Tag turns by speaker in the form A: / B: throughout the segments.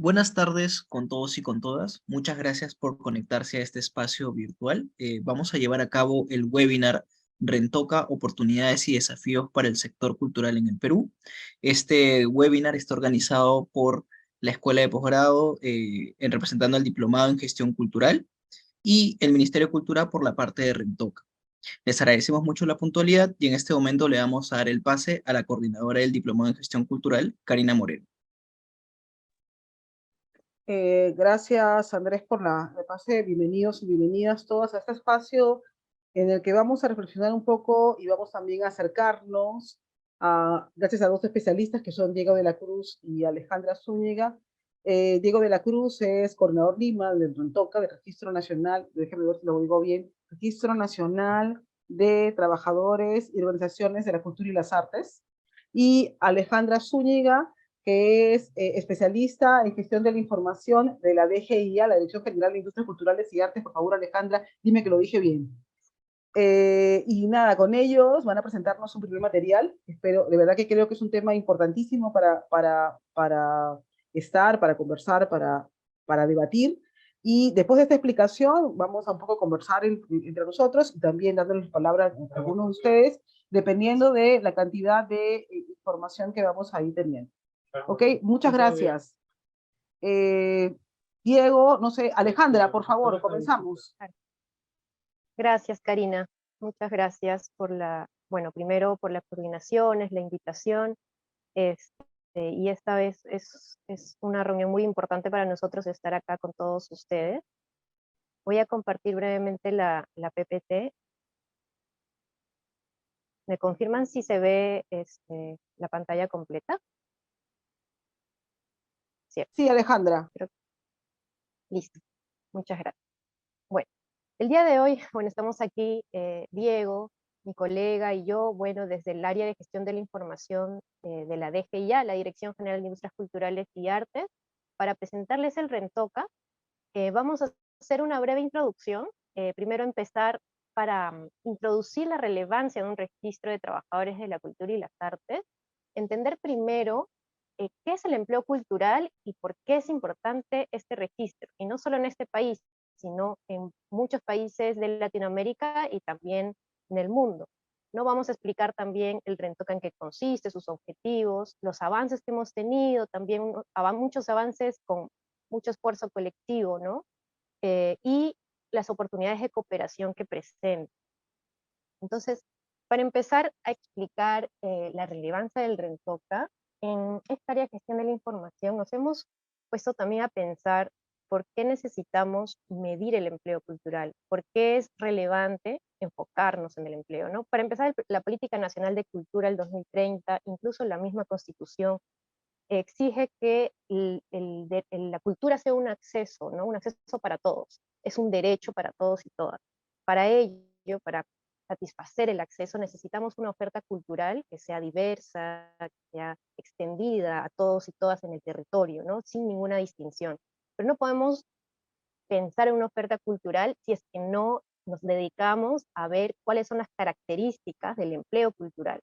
A: Buenas tardes con todos y con todas. Muchas gracias por conectarse a este espacio virtual. Vamos a llevar a cabo el webinar Rentoca, oportunidades y desafíos para el sector cultural en el Perú. Este webinar está organizado por la Escuela de Posgrado, en representando al Diplomado en Gestión Cultural y el Ministerio de Cultura por la parte de Rentoca. Les agradecemos mucho la puntualidad y en este momento le vamos a dar el pase a la coordinadora del Diplomado en Gestión Cultural, Karina Moreno.
B: Gracias, Andrés, por el pase. Bienvenidos y bienvenidas todas a este espacio en el que vamos a reflexionar un poco y vamos también a acercarnos gracias a dos especialistas que son Diego de la Cruz y Alejandra Zúñiga. Diego de la Cruz es coordinador Lima del RENTOCA, del Registro Nacional, déjeme ver si lo digo bien, Registro Nacional de Trabajadores y Organizaciones de la Cultura y las Artes. Y Alejandra Zúñiga, que es especialista en gestión de la información de la DGIA, la Dirección General de Industrias Culturales y Artes. Por favor, Alejandra, dime que lo dije bien. Y nada, con ellos van a presentarnos un primer material. Espero, de verdad que creo que es un tema importantísimo para estar, para conversar, para debatir. Y después de esta explicación, vamos a un poco conversar entre nosotros y también dándoles palabras a algunos de ustedes, dependiendo de la cantidad de información que vamos a ir teniendo. Ok, muchas gracias. Diego, no sé, Alejandra, por favor, comenzamos.
C: Gracias, Karina. Muchas gracias por bueno, primero por las coordinaciones, la invitación. Y esta vez es una reunión muy importante para nosotros estar acá con todos ustedes. Voy a compartir brevemente la PPT. ¿Me confirman si se ve la pantalla completa? ¿Cierto?
B: Sí, Alejandra.
C: Listo. Muchas gracias. Bueno, el día de hoy, bueno, estamos aquí, Diego, mi colega y yo, bueno, desde el área de gestión de la información de la DGIA, la Dirección General de Industrias Culturales y Artes, para presentarles el RENTOCA. Vamos a hacer una breve introducción. Primero empezar para introducir la relevancia de un registro de trabajadores de la cultura y las artes. Entender primero qué es el empleo cultural y por qué es importante este registro. Y no solo en este país, sino en muchos países de Latinoamérica y también en el mundo. No vamos a explicar también el RENTOCA en qué consiste, sus objetivos, los avances que hemos tenido, también muchos avances con mucho esfuerzo colectivo, ¿no? Y las oportunidades de cooperación que presenta. Entonces, para empezar a explicar la relevancia del RENTOCA, en esta área de gestión de la información nos hemos puesto también a pensar por qué necesitamos medir el empleo cultural, por qué es relevante enfocarnos en el empleo, ¿no? Para empezar, la Política Nacional de Cultura del 2030, incluso la misma Constitución, exige que la cultura sea un acceso, ¿no? Un acceso para todos, es un derecho para todos y todas. Para ello, para satisfacer el acceso, necesitamos una oferta cultural que sea diversa, que sea extendida a todos y todas en el territorio, ¿no? Sin ninguna distinción. Pero no podemos pensar en una oferta cultural si es que no nos dedicamos a ver cuáles son las características del empleo cultural.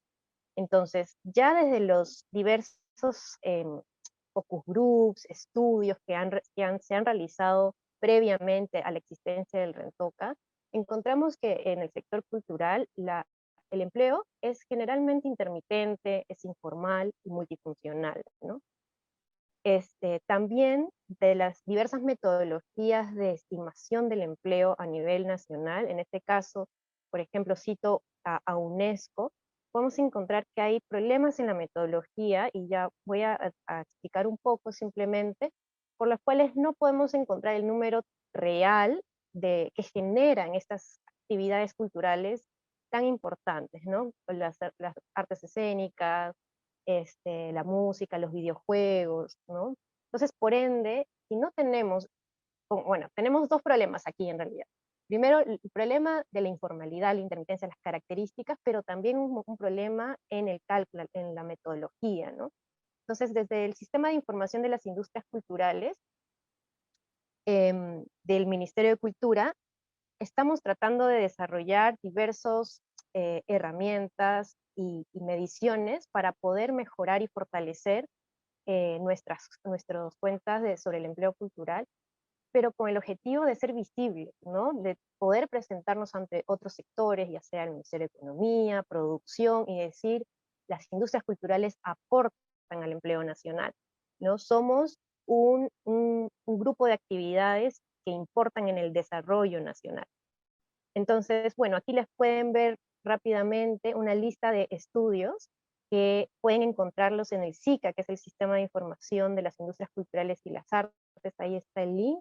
C: Entonces, ya desde los diversos focus groups, estudios se han realizado previamente a la existencia del RENTOCA, encontramos que en el sector cultural el empleo es generalmente intermitente, es informal y multifuncional, ¿no? También de las diversas metodologías de estimación del empleo a nivel nacional, en este caso, por ejemplo, cito a UNESCO, podemos encontrar que hay problemas en la metodología, y ya voy a explicar un poco simplemente, por los cuales no podemos encontrar el número real que generan estas actividades culturales tan importantes, ¿no? Las artes escénicas, la música, los videojuegos, ¿no? Entonces, por ende, si no tenemos, bueno, tenemos dos problemas aquí en realidad. Primero, el problema de la informalidad, la intermitencia, las características, pero también un problema en el cálculo, en la metodología, ¿no? Entonces, desde el Sistema de Información de las Industrias Culturales del Ministerio de Cultura, estamos tratando de desarrollar diversas herramientas y mediciones para poder mejorar y fortalecer nuestras cuentas sobre el empleo cultural, pero con el objetivo de ser visibles, ¿no? De poder presentarnos ante otros sectores, ya sea el Ministerio de Economía, Producción, y decir, las industrias culturales aportan al empleo nacional, ¿no? Somos un grupo de actividades que importan en el desarrollo nacional. Entonces, bueno, aquí les pueden ver rápidamente una lista de estudios que pueden encontrarlos en el SICA, que es el Sistema de Información de las Industrias Culturales y las Artes, ahí está el link,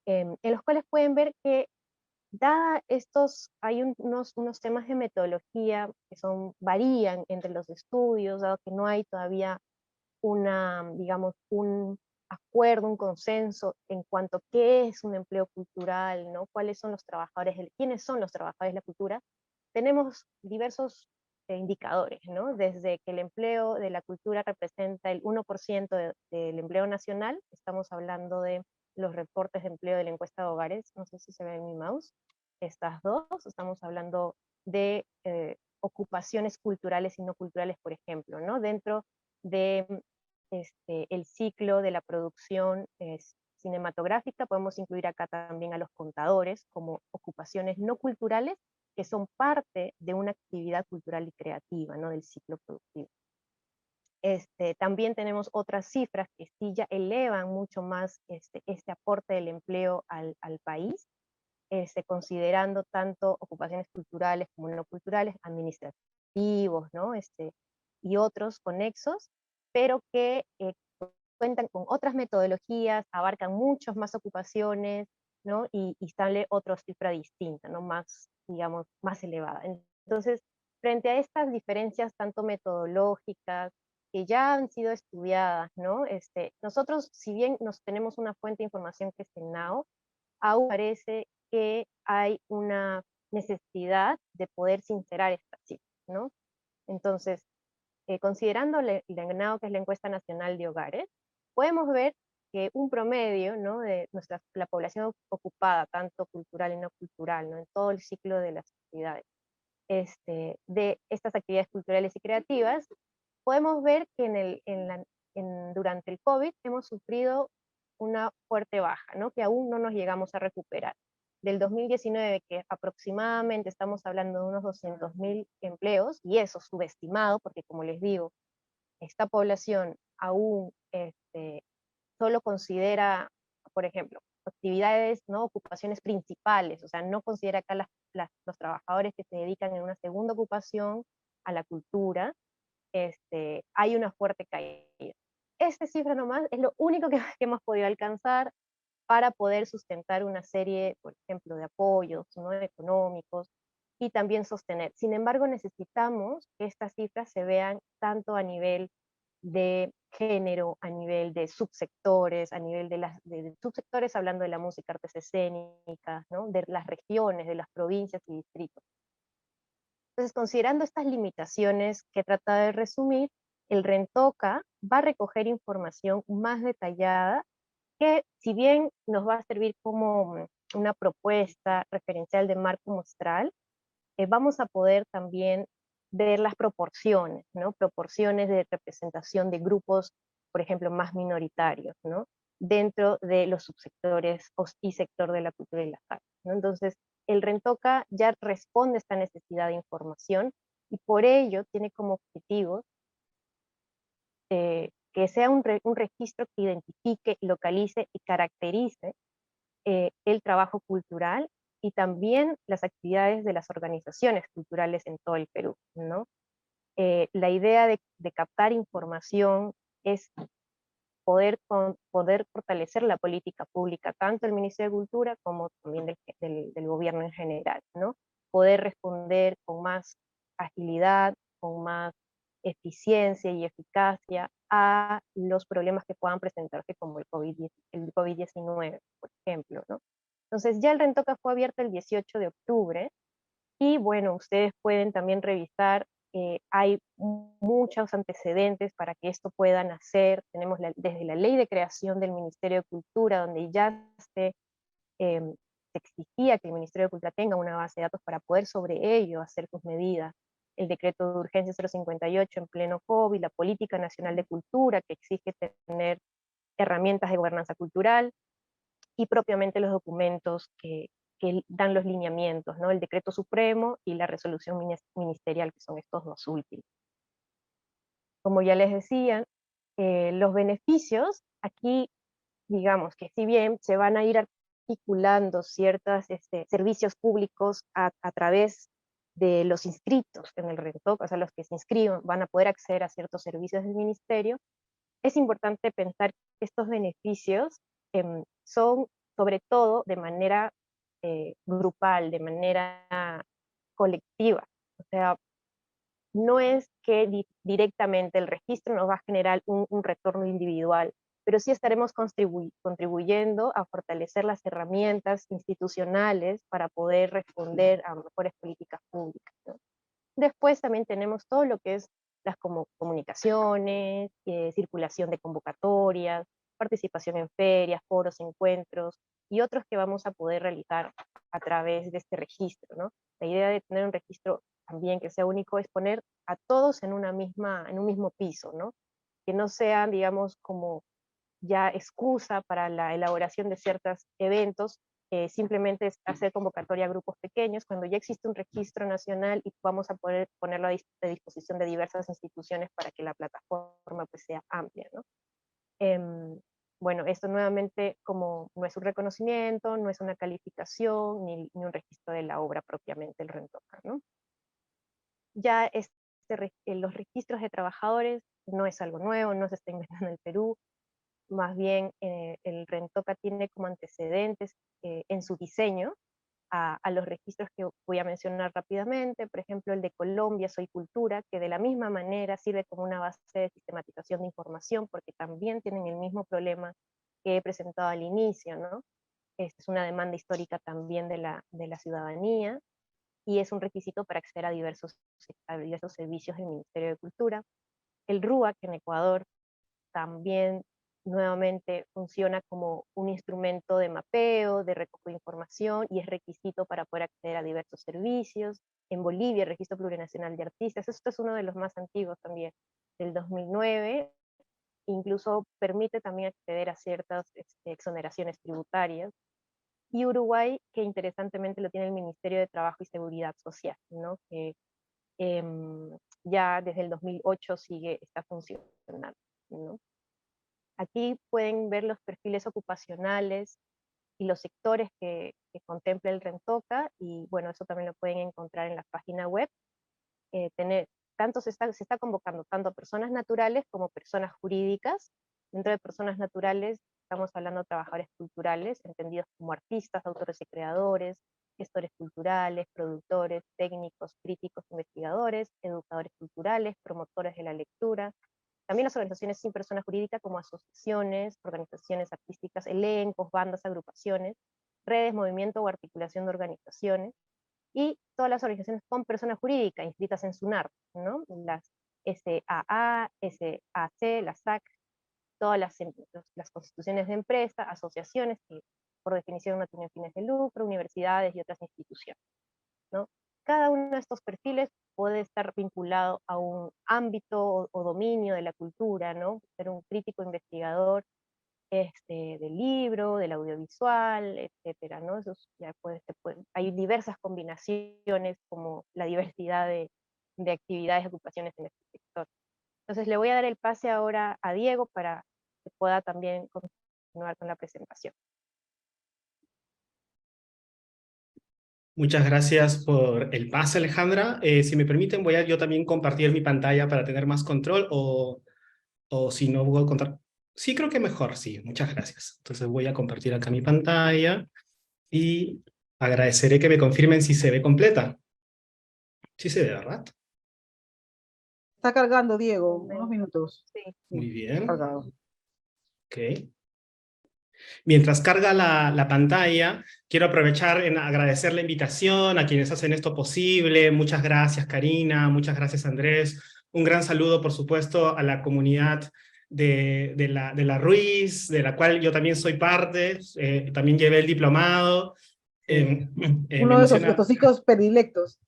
C: en los cuales pueden ver que dada estos, hay unos temas de metodología que varían entre los estudios, dado que no hay todavía digamos, un acuerdo, un consenso en cuanto a qué es un empleo cultural, ¿no? ¿Cuáles son los trabajadores, quiénes son los trabajadores de la cultura? Tenemos diversos indicadores, ¿no? Desde que el empleo de la cultura representa el 1% del empleo nacional, estamos hablando de los reportes de empleo de la encuesta de hogares, no sé si se ve en mi mouse, estas dos, estamos hablando de ocupaciones culturales y no culturales, por ejemplo, ¿no? Dentro de el ciclo de la producción cinematográfica, podemos incluir acá también a los contadores como ocupaciones no culturales que son parte de una actividad cultural y creativa, ¿no? Del ciclo productivo. También tenemos otras cifras que sí ya elevan mucho más este aporte del empleo al país, considerando tanto ocupaciones culturales como no culturales, administrativos, ¿no? Y otros conexos, pero que cuentan con otras metodologías, abarcan muchas más ocupaciones, ¿no? Y sale otra cifra distinta, ¿no? Más, digamos, más elevada. Entonces, frente a estas diferencias tanto metodológicas, que ya han sido estudiadas, ¿no? Nosotros, si bien nos tenemos una fuente de información que es el NAO, aún parece que hay una necesidad de poder sincerar estas cifras, ¿no? Entonces, considerando el ENAO, que es la Encuesta Nacional de Hogares, podemos ver que un promedio, ¿no? De la población ocupada, tanto cultural y no cultural, ¿no? En todo el ciclo de las actividades, de estas actividades culturales y creativas, podemos ver que durante el COVID hemos sufrido una fuerte baja, ¿no? Que aún no nos llegamos a recuperar. Del 2019, que aproximadamente estamos hablando de unos 200.000 empleos, y eso subestimado, porque como les digo, esta población aún solo considera, por ejemplo, actividades, ¿no? Ocupaciones principales, o sea, no considera acá los trabajadores que se dedican en una segunda ocupación a la cultura, hay una fuerte caída. Esta cifra nomás es lo único que hemos podido alcanzar para poder sustentar una serie, por ejemplo, de apoyos, ¿no? Económicos, y también sostener. Sin embargo, necesitamos que estas cifras se vean tanto a nivel de género, a nivel de subsectores, a nivel de subsectores hablando de la música, artes escénicas, ¿no? De las regiones, de las provincias y distritos. Entonces, considerando estas limitaciones que trata de resumir, el Rentoca va a recoger información más detallada que, si bien nos va a servir como una propuesta referencial de marco muestral, vamos a poder también ver las proporciones, ¿no? Proporciones de representación de grupos, por ejemplo, más minoritarios, ¿no? Dentro de los subsectores y sector de la cultura y las artes, ¿no? Entonces, el Rentoca ya responde a esta necesidad de información y por ello tiene como objetivo que sea un registro que identifique, localice y caracterice el trabajo cultural y también las actividades de las organizaciones culturales en todo el Perú, ¿no? La idea de captar información es poder fortalecer la política pública, tanto del Ministerio de Cultura como también del gobierno en general, ¿no? Poder responder con más agilidad, con más eficiencia y eficacia a los problemas que puedan presentarse como el COVID-19, por ejemplo, ¿no? Entonces ya el Rentoca fue abierto el 18 de octubre y bueno, ustedes pueden también revisar, hay muchos antecedentes para que esto pueda nacer. Tenemos desde la ley de creación del Ministerio de Cultura, donde ya se exigía que el Ministerio de Cultura tenga una base de datos para poder sobre ello hacer sus medidas. el decreto de urgencia 058 en pleno COVID, la política nacional de cultura que exige tener herramientas de gobernanza cultural, y propiamente los documentos que dan los lineamientos, ¿no? El decreto supremo y la resolución ministerial, que son estos dos últimos. Como ya les decía, los beneficios, aquí, digamos que si bien se van a ir articulando ciertos servicios públicos a través de los inscritos en el RENTOC, o sea, los que se inscriban van a poder acceder a ciertos servicios del ministerio, es importante pensar que estos beneficios son sobre todo de manera grupal, de manera colectiva. O sea, no es que directamente el registro nos va a generar un retorno individual, pero sí estaremos contribuyendo a fortalecer las herramientas institucionales para poder responder a mejores políticas públicas, ¿no? Después también tenemos todo lo que es las comunicaciones, circulación de convocatorias, participación en ferias, foros, encuentros, y otros que vamos a poder realizar a través de este registro, ¿no? La idea de tener un registro también que sea único es poner a todos en un mismo piso, ¿no? Que no sean, digamos, como ya excusa para la elaboración de ciertos eventos, simplemente es hacer convocatoria a grupos pequeños, cuando ya existe un registro nacional y vamos a poder ponerlo a disposición de diversas instituciones para que la plataforma pues, sea amplia, ¿no? Bueno, esto nuevamente como no es un reconocimiento, no es una calificación, ni un registro de la obra propiamente, el RENTOCA, ¿no? Ya los registros de trabajadores no es algo nuevo, no se está inventando en el Perú, más bien el RENTOCA tiene como antecedentes en su diseño a los registros que voy a mencionar rápidamente, por ejemplo el de Colombia, Soy Cultura, que de la misma manera sirve como una base de sistematización de información, porque también tienen el mismo problema que he presentado al inicio, ¿no? Esta es una demanda histórica también de la ciudadanía, y es un requisito para acceder a diversos servicios del Ministerio de Cultura. El RUAC en Ecuador también nuevamente funciona como un instrumento de mapeo, de recojo de información, y es requisito para poder acceder a diversos servicios. En Bolivia, el Registro Plurinacional de Artistas, esto es uno de los más antiguos también, del 2009, incluso permite también acceder a ciertas exoneraciones tributarias. Y Uruguay, que interesantemente lo tiene el Ministerio de Trabajo y Seguridad Social, ¿no? Que ya desde el 2008 está funcionando, ¿no? Aquí pueden ver los perfiles ocupacionales y los sectores que contempla el RENTOCA, y bueno, eso también lo pueden encontrar en la página web. Se está convocando tanto a personas naturales como personas jurídicas. Dentro de personas naturales estamos hablando de trabajadores culturales, entendidos como artistas, autores y creadores, gestores culturales, productores, técnicos, críticos, investigadores, educadores culturales, promotores de la lectura. También las organizaciones sin persona jurídica como asociaciones, organizaciones artísticas, elencos, bandas, agrupaciones, redes, movimiento o articulación de organizaciones, y todas las organizaciones con persona jurídica inscritas en SUNAR, ¿no? Las SAA, SAC, la SAC, todas las constituciones de empresa, asociaciones que por definición no tienen fines de lucro, universidades y otras instituciones, ¿no? Cada uno de estos perfiles puede estar vinculado a un ámbito o dominio de la cultura, ¿no? Ser un crítico investigador del libro, del audiovisual, etcétera, ¿no? Hay diversas combinaciones, como la diversidad de actividades y ocupaciones en este sector. Entonces le voy a dar el pase ahora a Diego para que pueda también continuar con la presentación.
D: Muchas gracias por el pase, Alejandra. Si me permiten, voy a yo también compartir mi pantalla para tener más control, o si no, voy a contar. Sí, creo que mejor, sí. Muchas gracias. Entonces voy a compartir acá mi pantalla y agradeceré que me confirmen si se ve completa. Sí se ve, ¿verdad?
B: Está cargando, Diego, unos minutos.
C: Sí.
D: Muy bien.
B: Cargado.
D: Ok. Mientras carga la pantalla, quiero aprovechar en agradecer la invitación a quienes hacen esto posible. Muchas gracias, Karina. Muchas gracias, Andrés. Un gran saludo, por supuesto, a la comunidad de la Ruiz, de la cual yo también soy parte. También llevé el diplomado.
B: Uno de nuestros hijos predilectos.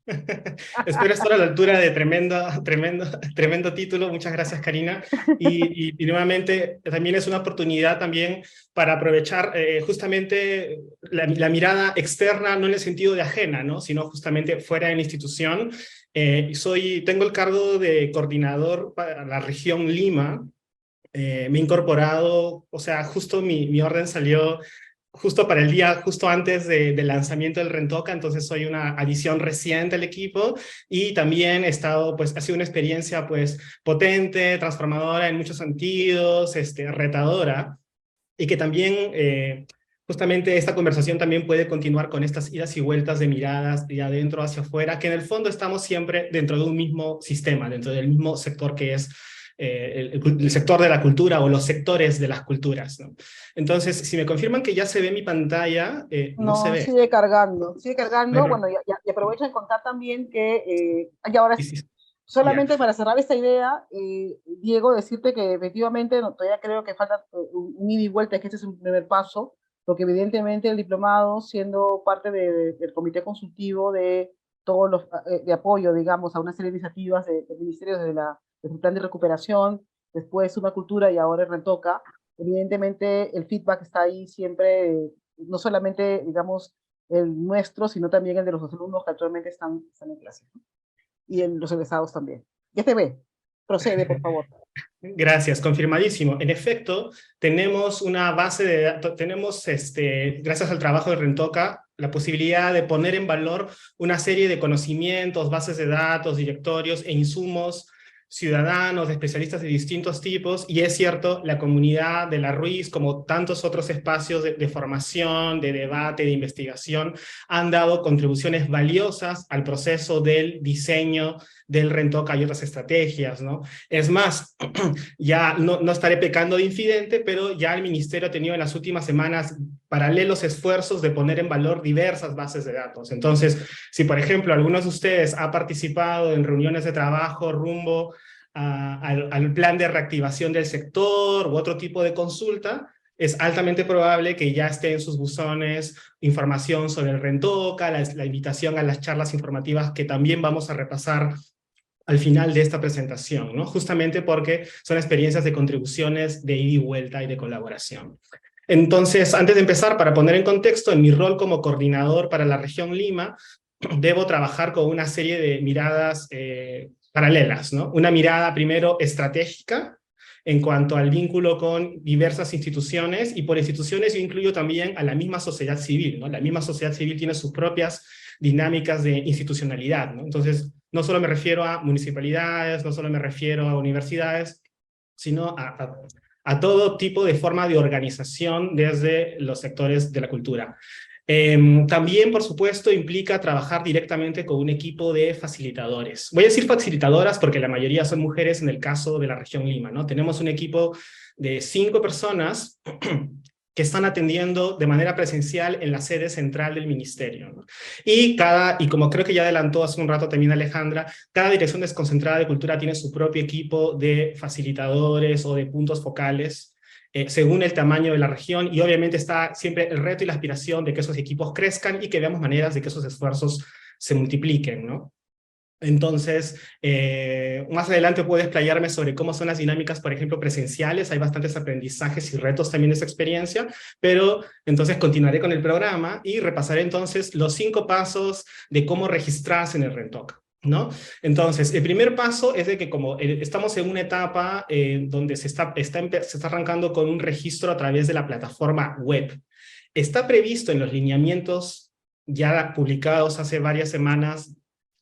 D: Espero estar a la altura de tremendo título. Muchas gracias, Karina. Y nuevamente también es una oportunidad también para aprovechar justamente la mirada externa, no en el sentido de ajena, ¿no? Sino justamente fuera de la institución. Tengo el cargo de coordinador para la región Lima. Me he incorporado, o sea, justo mi orden salió justo para el día, justo antes del lanzamiento del Rentoca, entonces soy una adición reciente al equipo y también he estado, pues ha sido una experiencia pues potente, transformadora en muchos sentidos, retadora, y que también justamente esta conversación también puede continuar con estas idas y vueltas de miradas de adentro hacia afuera, que en el fondo estamos siempre dentro de un mismo sistema, dentro del mismo sector que es el sector de la cultura o los sectores de las culturas, ¿no? Entonces, si me confirman que ya se ve mi pantalla, no se
B: No,
D: ve.
B: sigue cargando, sigue cargando.
D: Bueno,
B: Bueno, y aprovecho de contar también que, y ahora
D: sí, sí, ya.
B: solamente para cerrar esta idea, Diego, decirte que efectivamente todavía creo que falta un ida y vuelta, que este es un primer paso, porque evidentemente el diplomado, siendo parte del comité consultivo de todos los, de apoyo, digamos, a una serie de iniciativas del Ministerio desde el plan de recuperación, después una cultura y ahora el Rentoca, evidentemente el feedback está ahí siempre, no solamente, digamos, el nuestro, sino también el de los alumnos que actualmente están en clase, ¿no? Y en los egresados también. Ya te ve. Procede, por favor.
D: Gracias, confirmadísimo. En efecto, tenemos una base de datos, tenemos, gracias al trabajo de Rentoca, la posibilidad de poner en valor una serie de conocimientos, bases de datos, directorios e insumos ciudadanos, de especialistas de distintos tipos, y es cierto, la comunidad de la Ruiz, como tantos otros espacios de formación, de debate, de investigación, han dado contribuciones valiosas al proceso del diseño del Rentoca y otras estrategias, ¿no? Es más, ya no estaré pecando de infidente, pero ya el Ministerio ha tenido en las últimas semanas paralelos esfuerzos de poner en valor diversas bases de datos. Entonces, si por ejemplo algunos de ustedes ha participado en reuniones de trabajo rumbo al plan de reactivación del sector u otro tipo de consulta, es altamente probable que ya esté en sus buzones información sobre el Rentoca, la invitación a las charlas informativas que también vamos a repasar al final de esta presentación, ¿no? Justamente porque son experiencias de contribuciones de ida y vuelta y de colaboración. Entonces, antes de empezar, para poner en contexto, en mi rol como coordinador para la región Lima, debo trabajar con una serie de miradas paralelas, ¿no? Una mirada primero estratégica en cuanto al vínculo con diversas instituciones, y por instituciones yo incluyo también a la misma sociedad civil, ¿no? La misma sociedad civil tiene sus propias dinámicas de institucionalidad, ¿no? Entonces, no solo me refiero a municipalidades, no solo me refiero a universidades, sino a todo tipo de forma de organización desde los sectores de la cultura. También, por supuesto, implica trabajar directamente con un equipo de facilitadores. Voy a decir facilitadoras porque la mayoría son mujeres en el caso de la región Lima, ¿no? Tenemos un equipo de 5 personas que están atendiendo de manera presencial en la sede central del ministerio, ¿no? Y como creo que ya adelantó hace un rato también Alejandra, cada dirección desconcentrada de cultura tiene su propio equipo de facilitadores o de puntos focales, según el tamaño de la región, y obviamente está siempre el reto y la aspiración de que esos equipos crezcan y que veamos maneras de que esos esfuerzos se multipliquen, ¿no? Entonces, más adelante puedo explayarme sobre cómo son las dinámicas, por ejemplo, presenciales. Hay bastantes aprendizajes y retos también de esa experiencia, pero entonces continuaré con el programa y repasaré entonces los 5 pasos de cómo registrarse en el Rentoca, ¿no? Entonces, el primer paso es de que como estamos en una etapa donde se está arrancando con un registro a través de la plataforma web. Está previsto en los lineamientos ya publicados hace varias semanas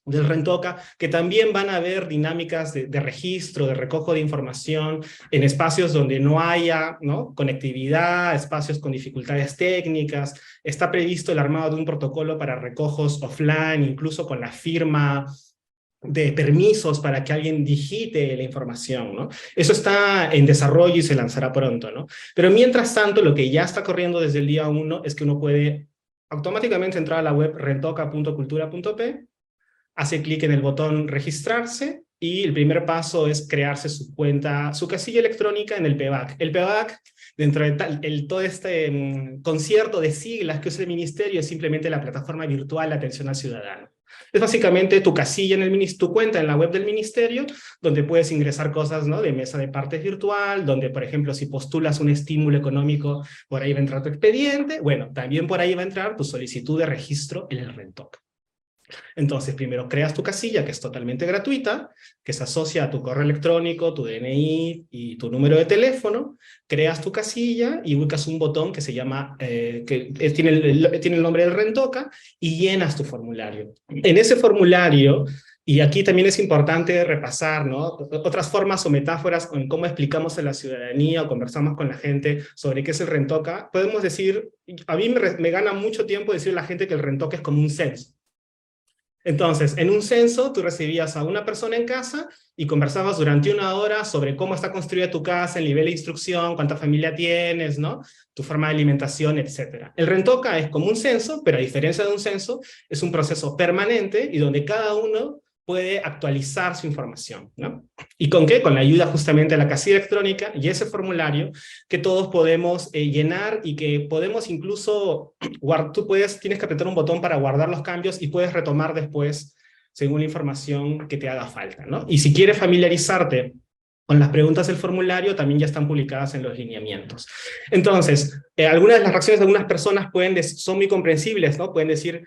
D: del Rentoca, que también van a haber dinámicas de registro, de recojo de información en espacios donde no haya, ¿no?, conectividad, espacios con dificultades técnicas. Está previsto el armado de un protocolo para recojos offline, incluso con la firma de permisos para que alguien digite la información, ¿no? Eso está en desarrollo y se lanzará pronto, ¿no? Pero mientras tanto, lo que ya está corriendo desde el día 1 es que uno puede automáticamente entrar a la web rentoca.cultura.p, hace clic en el botón registrarse, y el primer paso es crearse su cuenta, su casilla electrónica en el PBAC. El PBAC, dentro de todo este concierto de siglas que usa el ministerio, es simplemente la plataforma virtual de atención al ciudadano. Es básicamente tu casilla en el tu cuenta en la web del ministerio, donde puedes ingresar cosas, ¿no?, de mesa de partes virtual, donde, por ejemplo, si postulas un estímulo económico, por ahí va a entrar tu expediente. Bueno, también por ahí va a entrar tu solicitud de registro en el Rentoca. Entonces, primero creas tu casilla, que es totalmente gratuita, que se asocia a tu correo electrónico, tu DNI y tu número de teléfono. Creas tu casilla y ubicas un botón que se llama, tiene el nombre del Rentoca, y llenas tu formulario. En ese formulario, y aquí también es importante repasar, ¿no?, otras formas o metáforas en cómo explicamos a la ciudadanía o conversamos con la gente sobre qué es el Rentoca. Podemos decir, a mí me gana mucho tiempo decir a la gente que el Rentoca es como un censo. Entonces, en un censo, tú recibías a una persona en casa y conversabas durante 1 hora sobre cómo está construida tu casa, el nivel de instrucción, cuánta familia tienes, ¿no?, tu forma de alimentación, etc. El Rentoca es como un censo, pero a diferencia de un censo, es un proceso permanente y donde cada uno puede actualizar su información, ¿no? ¿Y con qué? Con la ayuda justamente de la casilla electrónica y ese formulario que todos podemos llenar y que podemos incluso, tienes que apretar un botón para guardar los cambios y puedes retomar después según la información que te haga falta, ¿no? Y si quieres familiarizarte con las preguntas del formulario, también ya están publicadas en los lineamientos. Entonces, algunas de las reacciones de algunas personas son muy comprensibles, ¿no? Pueden decir,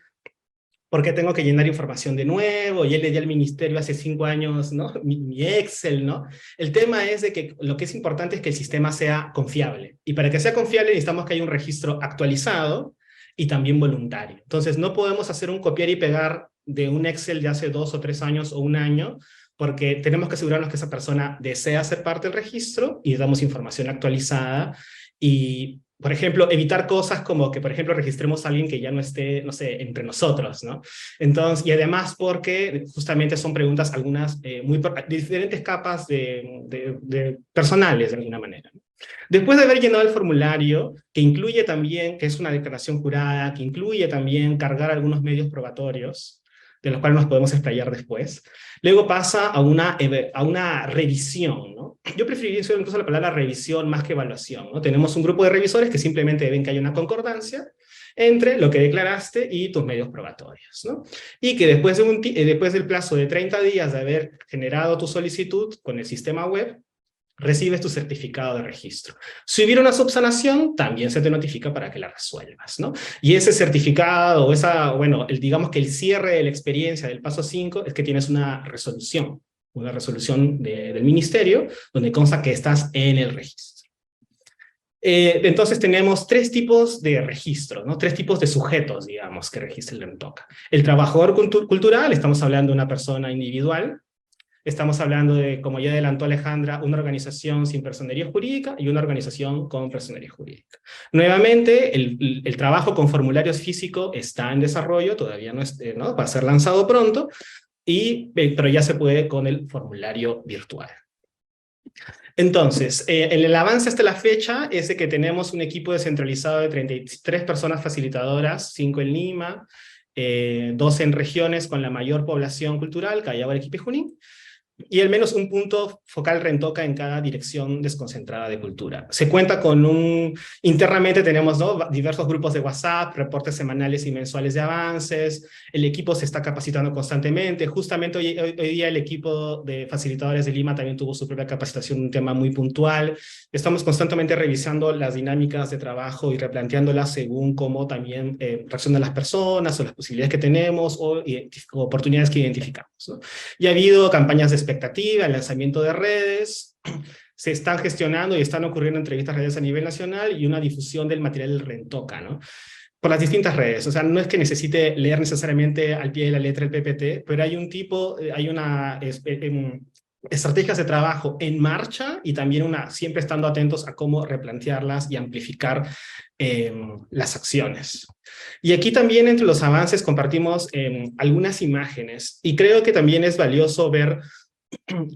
D: ¿por qué tengo que llenar información de nuevo? Y él le di al ministerio hace 5 años, ¿no?, mi Excel, ¿no? El tema es de que lo que es importante es que el sistema sea confiable. Y para que sea confiable necesitamos que haya un registro actualizado y también voluntario. Entonces no podemos hacer un copiar y pegar de un Excel de hace 2 o 3 años o 1 año, porque tenemos que asegurarnos que esa persona desea ser parte del registro y damos información actualizada. Y, por ejemplo, evitar cosas como que, por ejemplo, registremos a alguien que ya no esté, no sé, entre nosotros, ¿no? Entonces, y además porque justamente son preguntas algunas de diferentes capas de personales, de alguna manera, ¿no? Después de haber llenado el formulario, que incluye también, que es una declaración jurada, que incluye también cargar algunos medios probatorios, de los cuales nos podemos explayar después, luego pasa a una revisión, ¿no? Yo preferiría usar incluso la palabra revisión más que evaluación, ¿no? Tenemos un grupo de revisores que simplemente ven que hay una concordancia entre lo que declaraste y tus medios probatorios, ¿no? Y que después del plazo de 30 días de haber generado tu solicitud con el sistema web, recibes tu certificado de registro. Si hubiera una subsanación, también se te notifica para que la resuelvas, ¿no? Y ese certificado, digamos que el cierre de la experiencia del paso 5 es que tienes una resolución del ministerio, donde consta que estás en el registro. Entonces tenemos 3 tipos de registro, ¿no? 3 tipos de sujetos, digamos, que registra el Rentoca. El trabajador cultural, estamos hablando de una persona individual. Estamos hablando de, como ya adelantó Alejandra, una organización sin personería jurídica y una organización con personería jurídica. Nuevamente, el trabajo con formularios físicos está en desarrollo, todavía no va a ser lanzado pronto, pero ya se puede con el formulario virtual. Entonces, el avance hasta la fecha es de que tenemos un equipo descentralizado de 33 personas facilitadoras, 5 en Lima, 12 en regiones con la mayor población cultural, Callao, Arequipa y Junín, y al menos un punto focal Rentoca en cada dirección desconcentrada de cultura. Se cuenta con internamente tenemos, ¿no?, diversos grupos de WhatsApp, reportes semanales y mensuales de avances, el equipo se está capacitando constantemente, justamente hoy día el equipo de facilitadores de Lima también tuvo su propia capacitación en un tema muy puntual. Estamos constantemente revisando las dinámicas de trabajo y replanteándolas según cómo también reaccionan las personas o las posibilidades que tenemos o oportunidades que identificamos, ¿no? Y ha habido campañas de expectativa, el lanzamiento de redes, se están gestionando y están ocurriendo entrevistas redes a nivel nacional y una difusión del material del Rentoca, ¿no?, por las distintas redes. O sea, no es que necesite leer necesariamente al pie de la letra el PPT, pero hay estrategias de trabajo en marcha y también siempre estando atentos a cómo replantearlas y amplificar las acciones. Y aquí también entre los avances compartimos algunas imágenes y creo que también es valioso ver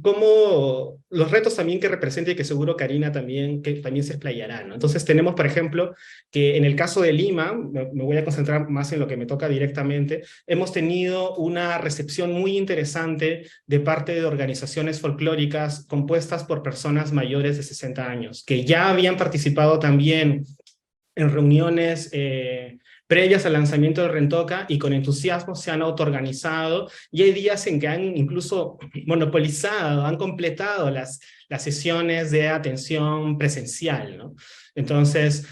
D: cómo los retos también que representa y que seguro Karina también se explayará, ¿no? Entonces tenemos, por ejemplo, que en el caso de Lima, me voy a concentrar más en lo que me toca directamente, hemos tenido una recepción muy interesante de parte de organizaciones folclóricas compuestas por personas mayores de 60 años, que ya habían participado también en reuniones previas al lanzamiento del Rentoca y con entusiasmo se han autoorganizado, y hay días en que han incluso monopolizado, han completado las sesiones de atención presencial, ¿no? Entonces,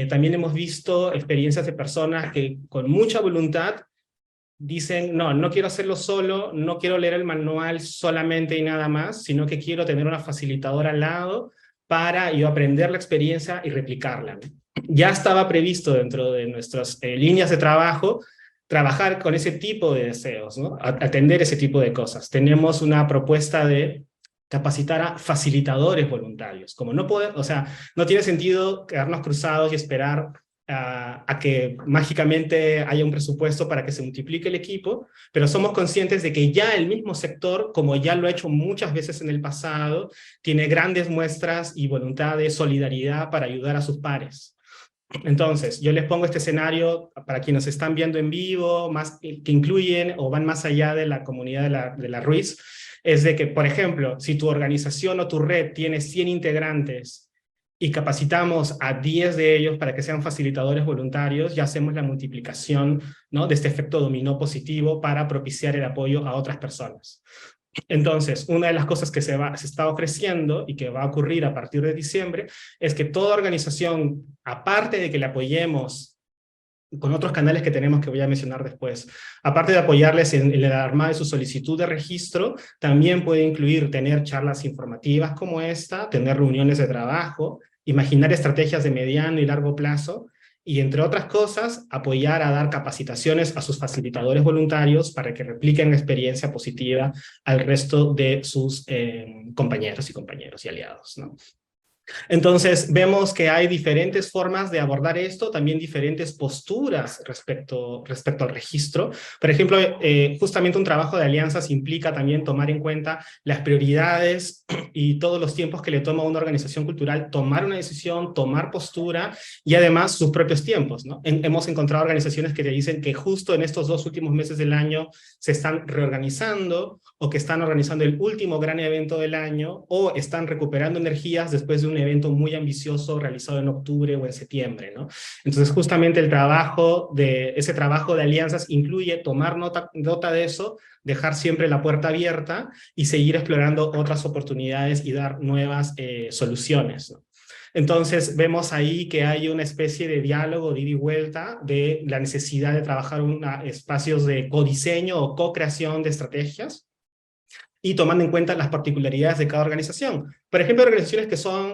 D: también hemos visto experiencias de personas que con mucha voluntad dicen, no, no quiero hacerlo solo, no quiero leer el manual solamente y nada más, sino que quiero tener una facilitadora al lado para yo aprender la experiencia y replicarla, ¿no? Ya estaba previsto dentro de nuestras líneas de trabajo trabajar con ese tipo de deseos, ¿no? Atender ese tipo de cosas. Tenemos una propuesta de capacitar a facilitadores voluntarios. Como no puede, o sea, no tiene sentido quedarnos cruzados y esperar a que mágicamente haya un presupuesto para que se multiplique el equipo, pero somos conscientes de que ya el mismo sector, como ya lo ha hecho muchas veces en el pasado, tiene grandes muestras y voluntad de solidaridad para ayudar a sus pares. Entonces, yo les pongo este escenario para quienes están viendo en vivo, más que incluyen o van más allá de la comunidad de la Ruiz, es de que, por ejemplo, si tu organización o tu red tiene 100 integrantes y capacitamos a 10 de ellos para que sean facilitadores voluntarios, ya hacemos la multiplicación, ¿no?, de este efecto dominó positivo para propiciar el apoyo a otras personas. Entonces, una de las cosas que se está ofreciendo y que va a ocurrir a partir de diciembre es que toda organización, aparte de que le apoyemos con otros canales que tenemos que voy a mencionar después, aparte de apoyarles en el armado de su solicitud de registro, también puede incluir tener charlas informativas como esta, tener reuniones de trabajo, imaginar estrategias de mediano y largo plazo, y entre otras cosas, apoyar a dar capacitaciones a sus facilitadores voluntarios para que repliquen la experiencia positiva al resto de sus compañeros y aliados, ¿no? Entonces, vemos que hay diferentes formas de abordar esto, también diferentes posturas respecto al registro. Por ejemplo, justamente un trabajo de alianzas implica también tomar en cuenta las prioridades y todos los tiempos que le toma a una organización cultural tomar una decisión, tomar postura y además sus propios tiempos, ¿no? Hemos encontrado organizaciones que te dicen que justo en estos 2 últimos meses del año se están reorganizando o que están organizando el último gran evento del año o están recuperando energías después de un evento muy ambicioso realizado en octubre o en septiembre, ¿no? Entonces, justamente ese trabajo de alianzas incluye tomar nota de eso, dejar siempre la puerta abierta y seguir explorando otras oportunidades y dar nuevas soluciones, ¿no? Entonces, vemos ahí que hay una especie de diálogo de ida y vuelta de la necesidad de trabajar espacios de codiseño o co-creación de estrategias, y tomando en cuenta las particularidades de cada organización. Por ejemplo, organizaciones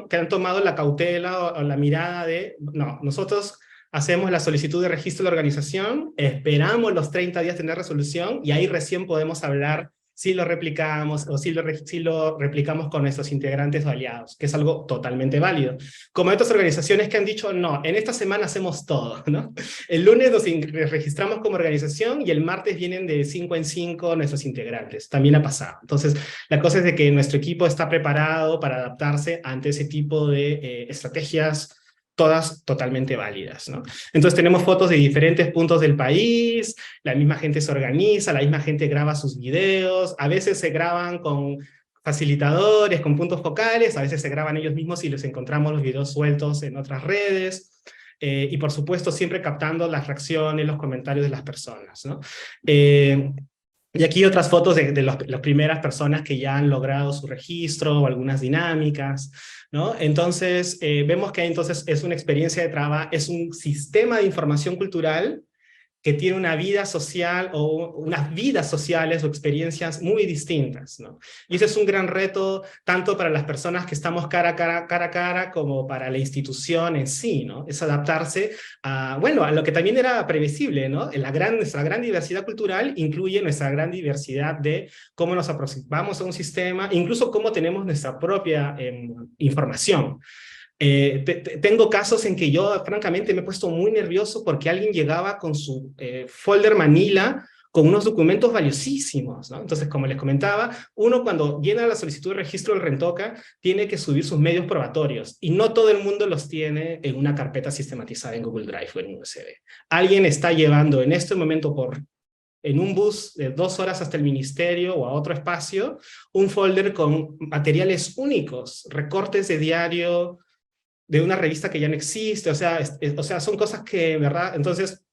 D: que han tomado la cautela o la mirada de, no, nosotros hacemos la solicitud de registro de la organización, esperamos los 30 días de tener resolución, y ahí recién podemos hablar si lo replicamos o si lo replicamos con nuestros integrantes o aliados, que es algo totalmente válido. Como hay otras organizaciones que han dicho, no, en esta semana hacemos todo, ¿no? El lunes nos registramos como organización y el martes vienen de 5 en 5 nuestros integrantes. También ha pasado. Entonces, la cosa es de que nuestro equipo está preparado para adaptarse ante ese tipo de estrategias, todas totalmente válidas, ¿no? Entonces tenemos fotos de diferentes puntos del país, la misma gente se organiza, la misma gente graba sus videos, a veces se graban con facilitadores, con puntos focales, a veces se graban ellos mismos y les encontramos los videos sueltos en otras redes, y por supuesto siempre captando las reacciones, los comentarios de las personas, ¿no? Y aquí otras fotos de las primeras personas que ya han logrado su registro o algunas dinámicas, ¿no? Entonces, vemos que entonces es una experiencia de trabajo, es un sistema de información cultural que tiene una vida social o unas vidas sociales o experiencias muy distintas, ¿no? Y ese es un gran reto tanto para las personas que estamos cara a cara como para la institución en sí, ¿no? Es adaptarse a, bueno, a lo que también era previsible, ¿no? Nuestra gran diversidad cultural incluye nuestra gran diversidad de cómo nos aproximamos a un sistema, incluso cómo tenemos nuestra propia información. Tengo casos en que yo francamente me he puesto muy nervioso porque alguien llegaba con su folder Manila con unos documentos valiosísimos, ¿no? Entonces, como les comentaba, uno cuando llena la solicitud de registro del Rentoca tiene que subir sus medios probatorios y no todo el mundo los tiene en una carpeta sistematizada en Google Drive o en un USB. Alguien está llevando en este momento en un bus de 2 horas hasta el ministerio o a otro espacio, un folder con materiales únicos, recortes de diario, de una revista que ya no existe, o sea, son cosas que, ¿verdad? Entonces,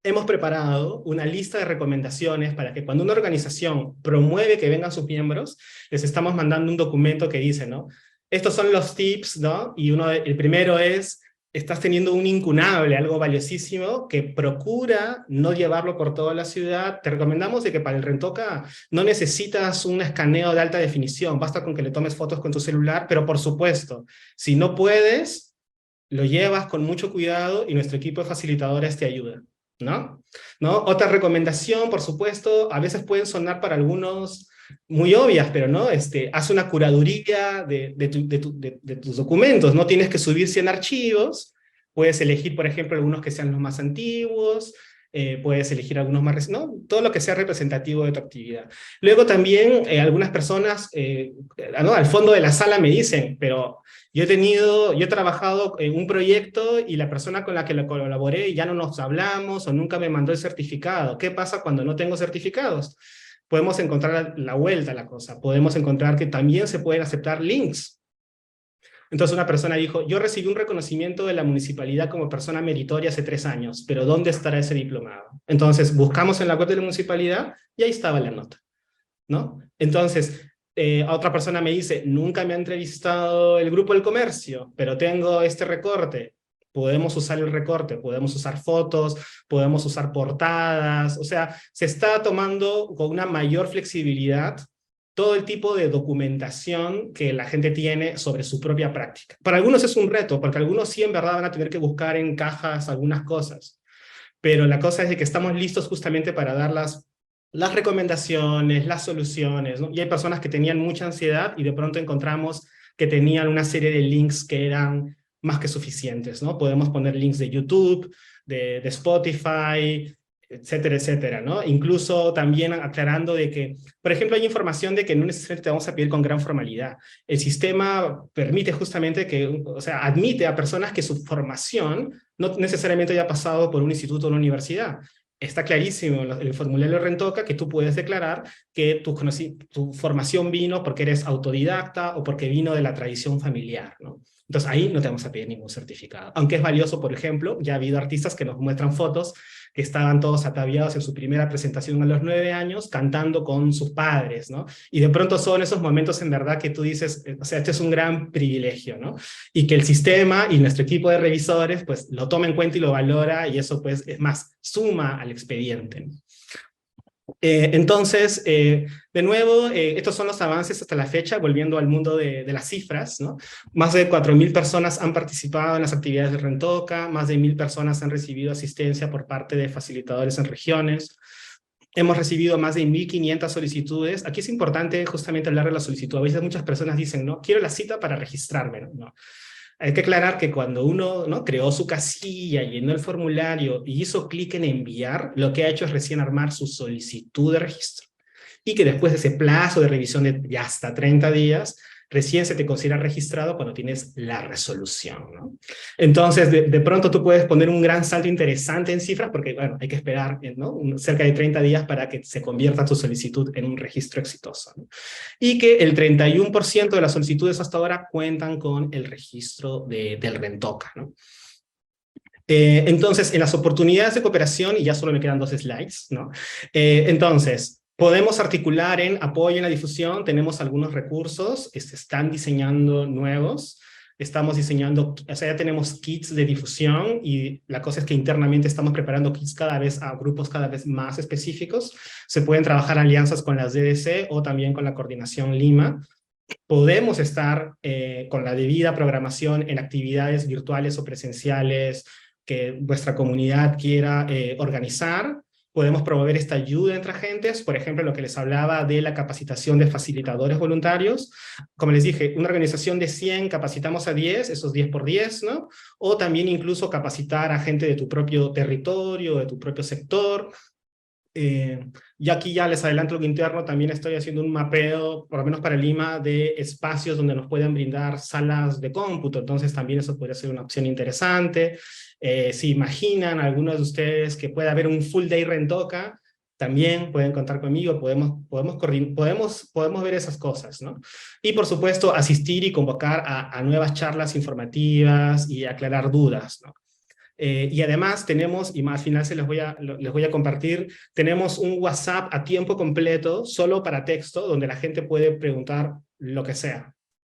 D: hemos preparado una lista de recomendaciones para que cuando una organización promueve que vengan sus miembros, les estamos mandando un documento que dice, ¿no? Estos son los tips, ¿no? Y el primero es, estás teniendo un incunable, algo valiosísimo, que procura no llevarlo por toda la ciudad. Te recomendamos de que para el Rentoca no necesitas un escaneo de alta definición, basta con que le tomes fotos con tu celular, pero por supuesto, si no puedes, lo llevas con mucho cuidado y nuestro equipo de facilitadores te ayuda, ¿no? Otra recomendación, por supuesto, a veces pueden sonar para algunos muy obvias, pero no, haz una curaduría de tus documentos, no tienes que subir 100 archivos, puedes elegir, por ejemplo, algunos que sean los más antiguos, puedes elegir algunos más recientes, ¿no? Todo lo que sea representativo de tu actividad. Luego también algunas personas, ¿no? Al fondo de la sala me dicen, pero yo he trabajado en un proyecto y la persona con la que lo colaboré ya no nos hablamos o nunca me mandó el certificado. ¿Qué pasa cuando no tengo certificados? Podemos encontrar la vuelta a la cosa. Podemos encontrar que también se pueden aceptar links. Entonces una persona dijo, yo recibí un reconocimiento de la municipalidad como persona meritoria hace 3 años, pero ¿dónde estará ese diplomado? Entonces buscamos en la web de la municipalidad y ahí estaba la nota, ¿no? Entonces, otra persona me dice, nunca me ha entrevistado el grupo del comercio, pero tengo este recorte. Podemos usar el recorte, podemos usar fotos, podemos usar portadas, o sea, se está tomando con una mayor flexibilidad todo el tipo de documentación que la gente tiene sobre su propia práctica. Para algunos es un reto, porque algunos sí en verdad van a tener que buscar en cajas algunas cosas, pero la cosa es de que estamos listos justamente para dar las recomendaciones, las soluciones, ¿no? Y hay personas que tenían mucha ansiedad y de pronto encontramos que tenían una serie de links que eran más que suficientes, ¿no? Podemos poner links de YouTube, de Spotify, etcétera, etcétera, ¿no? Incluso también aclarando de que, por ejemplo, hay información de que no necesariamente te vamos a pedir con gran formalidad. El sistema permite justamente que, o sea, admite a personas que su formación no necesariamente haya pasado por un instituto o una universidad. Está clarísimo en el formulario Rentoca que tú puedes declarar que tu formación vino porque eres autodidacta o porque vino de la tradición familiar, ¿no? Entonces ahí no te vamos a pedir ningún certificado. Aunque es valioso, por ejemplo, ya ha habido artistas que nos muestran fotos que estaban todos ataviados en su primera presentación a los 9 años, cantando con sus padres, ¿no? Y de pronto son esos momentos en verdad que tú dices, o sea, este es un gran privilegio, ¿no? Y que el sistema y nuestro equipo de revisores, pues, lo toma en cuenta y lo valora, y eso, pues, es más, suma al expediente, ¿no? Entonces, de nuevo, estos son los avances hasta la fecha, volviendo al mundo de las cifras, ¿no? Más de 4.000 personas han participado en las actividades de Rentoca, más de 1.000 personas han recibido asistencia por parte de facilitadores en regiones, hemos recibido más de 1.500 solicitudes. Aquí es importante justamente hablar de la solicitud. A veces muchas personas dicen, no, quiero la cita para registrarme, ¿no? Hay que aclarar que cuando uno, ¿no?, creó su casilla, llenó el formulario y hizo clic en enviar, lo que ha hecho es recién armar su solicitud de registro. Y que después de ese plazo de revisión de hasta 30 días, recién se te considera registrado cuando tienes la resolución, ¿no? Entonces, de pronto tú puedes poner un gran salto interesante en cifras, porque, bueno, hay que esperar, ¿no?, cerca de 30 días para que se convierta tu solicitud en un registro exitoso, ¿no? Y que el 31% de las solicitudes hasta ahora cuentan con el registro del Rentoca, ¿no? Entonces, en las oportunidades de cooperación, y ya solo me quedan 2 slides, ¿no? Entonces, podemos articular en apoyo en la difusión, tenemos algunos recursos, se están diseñando nuevos, estamos diseñando, o sea, ya tenemos kits de difusión, y la cosa es que internamente estamos preparando kits cada vez a grupos cada vez más específicos. Se pueden trabajar alianzas con las DDC o también con la Coordinación Lima. Podemos estar con la debida programación en actividades virtuales o presenciales que vuestra comunidad quiera organizar. Podemos promover esta ayuda entre agentes, por ejemplo, lo que les hablaba de la capacitación de facilitadores voluntarios. Como les dije, una organización de 100, capacitamos a 10, esos 10 por 10, ¿no? O también incluso capacitar a gente de tu propio territorio, de tu propio sector. Y aquí ya les adelanto lo interno, también estoy haciendo un mapeo, por lo menos para Lima, de espacios donde nos pueden brindar salas de cómputo, entonces también eso podría ser una opción interesante. Si imaginan algunos de ustedes que pueda haber un full day Rentoca, también pueden contar conmigo, podemos ver esas cosas, ¿no? Y por supuesto asistir y convocar a nuevas charlas informativas y aclarar dudas, ¿no? Y además tenemos, y más al final les voy a compartir, tenemos un WhatsApp a tiempo completo, solo para texto, donde la gente puede preguntar lo que sea,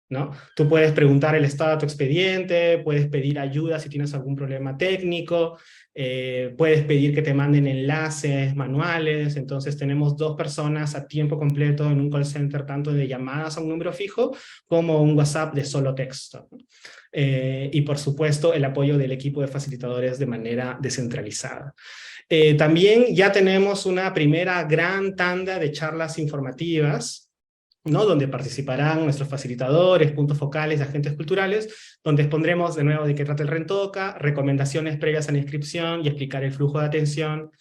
D: ¿no? Tú puedes preguntar el estado de tu expediente, puedes pedir ayuda si tienes algún problema técnico, puedes pedir que te manden enlaces manuales. Entonces tenemos 2 personas a tiempo completo en un call center, tanto de llamadas a un número fijo como un WhatsApp de solo texto. Y por supuesto el apoyo del equipo de facilitadores de manera descentralizada. También ya tenemos una primera gran tanda de charlas informativas, ¿no? Donde participarán nuestros facilitadores, puntos focales, agentes culturales, donde expondremos de nuevo de qué trata el Rentoca, recomendaciones previas a la inscripción y explicar el flujo de atención,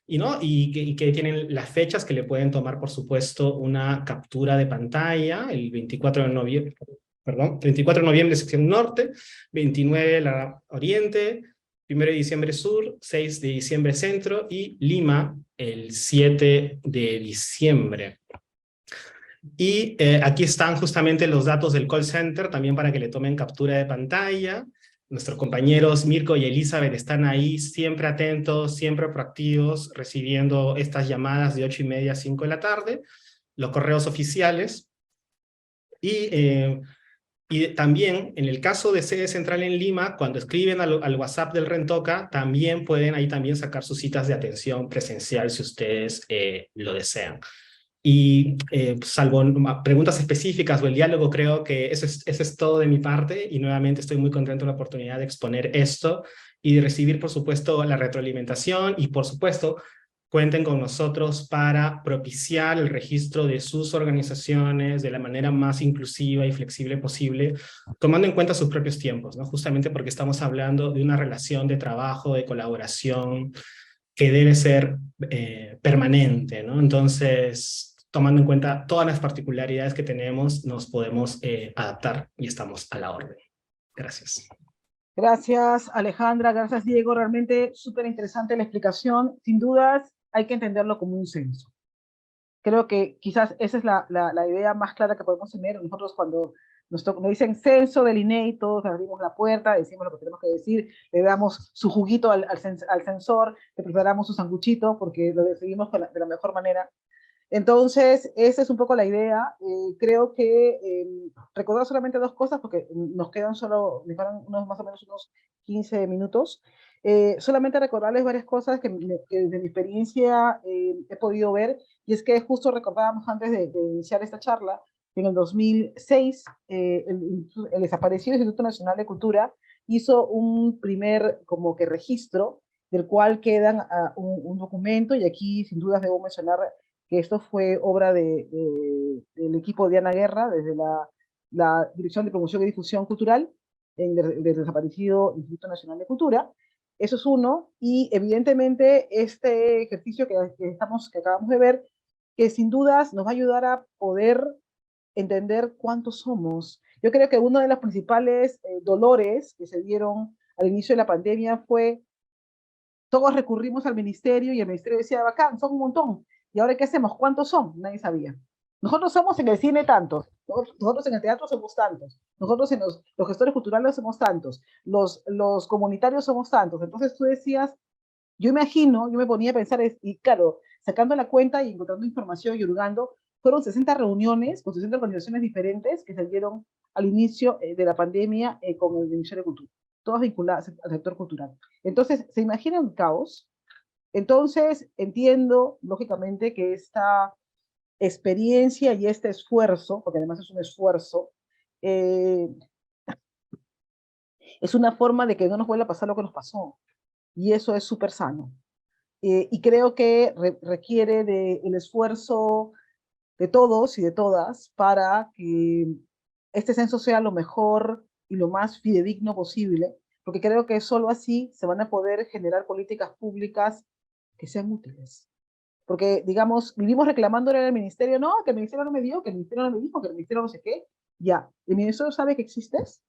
D: ¿no? Y que tienen las fechas que le pueden tomar, por supuesto, una captura de pantalla, el 24 de noviembre, perdón, 24 de noviembre sección norte, 29 la oriente, 1 de diciembre sur, 6 de diciembre centro y Lima el 7 de diciembre. Y aquí están justamente los datos del call center, también para que le tomen captura de pantalla. Nuestros compañeros Mirko y Elizabeth están ahí siempre atentos, siempre proactivos, recibiendo estas llamadas de 8:30 a 5 de la tarde, los correos oficiales. Y también, en el caso de sede central en Lima, cuando escriben al WhatsApp del Rentoca, también pueden ahí también sacar sus citas de atención presencial si ustedes lo desean. Y salvo preguntas específicas o el diálogo, creo que eso es todo de mi parte, y nuevamente estoy muy contento de la oportunidad de exponer esto y de recibir, por supuesto, la retroalimentación, y por supuesto, cuenten con nosotros para propiciar el registro de sus organizaciones de la manera más inclusiva y flexible posible, tomando en cuenta sus propios tiempos, ¿no? Justamente porque estamos hablando de una relación de trabajo, de colaboración, que debe ser permanente, ¿no? Entonces, tomando en cuenta todas las particularidades que tenemos, nos podemos adaptar y estamos a la orden. Gracias.
B: Gracias, Alejandra. Gracias, Diego. Realmente súper interesante la explicación. Sin dudas, hay que entenderlo como un censo. Creo que quizás esa es la idea más clara que podemos tener. Nosotros cuando nos dicen censo del INEI, todos abrimos la puerta, decimos lo que tenemos que decir, le damos su juguito al censor, le preparamos su sanguchito porque lo decidimos de la mejor manera. Entonces, esa es un poco la idea. Creo que recordar solamente 2 cosas, porque nos quedan más o menos unos 15 minutos. Solamente recordarles varias cosas que desde mi experiencia he podido ver, y es que justo recordábamos antes de iniciar esta charla, en el 2006, el desaparecido Instituto Nacional de Cultura hizo un primer como que registro, del cual quedan un documento, y aquí sin dudas debo mencionar que esto fue obra del equipo de Diana Guerra, desde la Dirección de Promoción y Difusión Cultural del desaparecido Instituto Nacional de Cultura. Eso es uno, y evidentemente este ejercicio que acabamos de ver, que sin dudas nos va a ayudar a poder entender cuántos somos. Yo creo que uno de los principales dolores que se dieron al inicio de la pandemia fue, todos recurrimos al ministerio y el ministerio decía, bacán, son un montón. ¿Y ahora qué hacemos? ¿Cuántos son? Nadie sabía. Nosotros somos en el cine tantos, nosotros en el teatro somos tantos, nosotros en los gestores culturales somos tantos, los comunitarios somos tantos. Entonces tú decías, yo me ponía a pensar, y claro, sacando la cuenta y encontrando información y hurgando, fueron 60 reuniones con 60 organizaciones diferentes que se dieron al inicio de la pandemia con el Ministerio de Cultura, todas vinculadas al sector cultural. Entonces, ¿se imagina un caos? Entonces, entiendo, lógicamente, que esta experiencia y este esfuerzo, porque además es un esfuerzo, es una forma de que no nos vuelva a pasar lo que nos pasó. Y eso es súper sano. Y creo que requiere del esfuerzo de todos y de todas para que este censo sea lo mejor y lo más fidedigno posible, porque creo que solo así se van a poder generar políticas públicas que sean útiles. Porque, digamos, vivimos reclamándole al ministerio, no, que el ministerio no me dio, que el ministerio no me dijo, que el ministerio no sé qué. Ya, ¿el ministerio sabe que existes?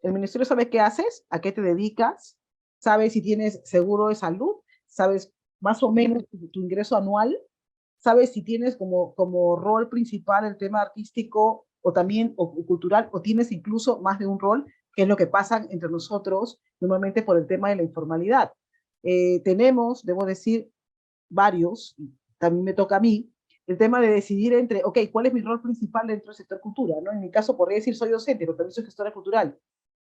B: ¿El ministerio sabe qué haces? ¿A qué te dedicas? ¿Sabes si tienes seguro de salud? ¿Sabes más o menos tu ingreso anual? ¿Sabes si tienes como rol principal el tema artístico o también o cultural, o tienes incluso más de un rol? que es lo que pasa entre nosotros normalmente por el tema de la informalidad. Tenemos, debo decir, varios, también me toca a mí, el tema de decidir entre, ok, ¿cuál es mi rol principal dentro del sector cultura? ¿No? En mi caso podría decir soy docente, pero también soy gestora cultural.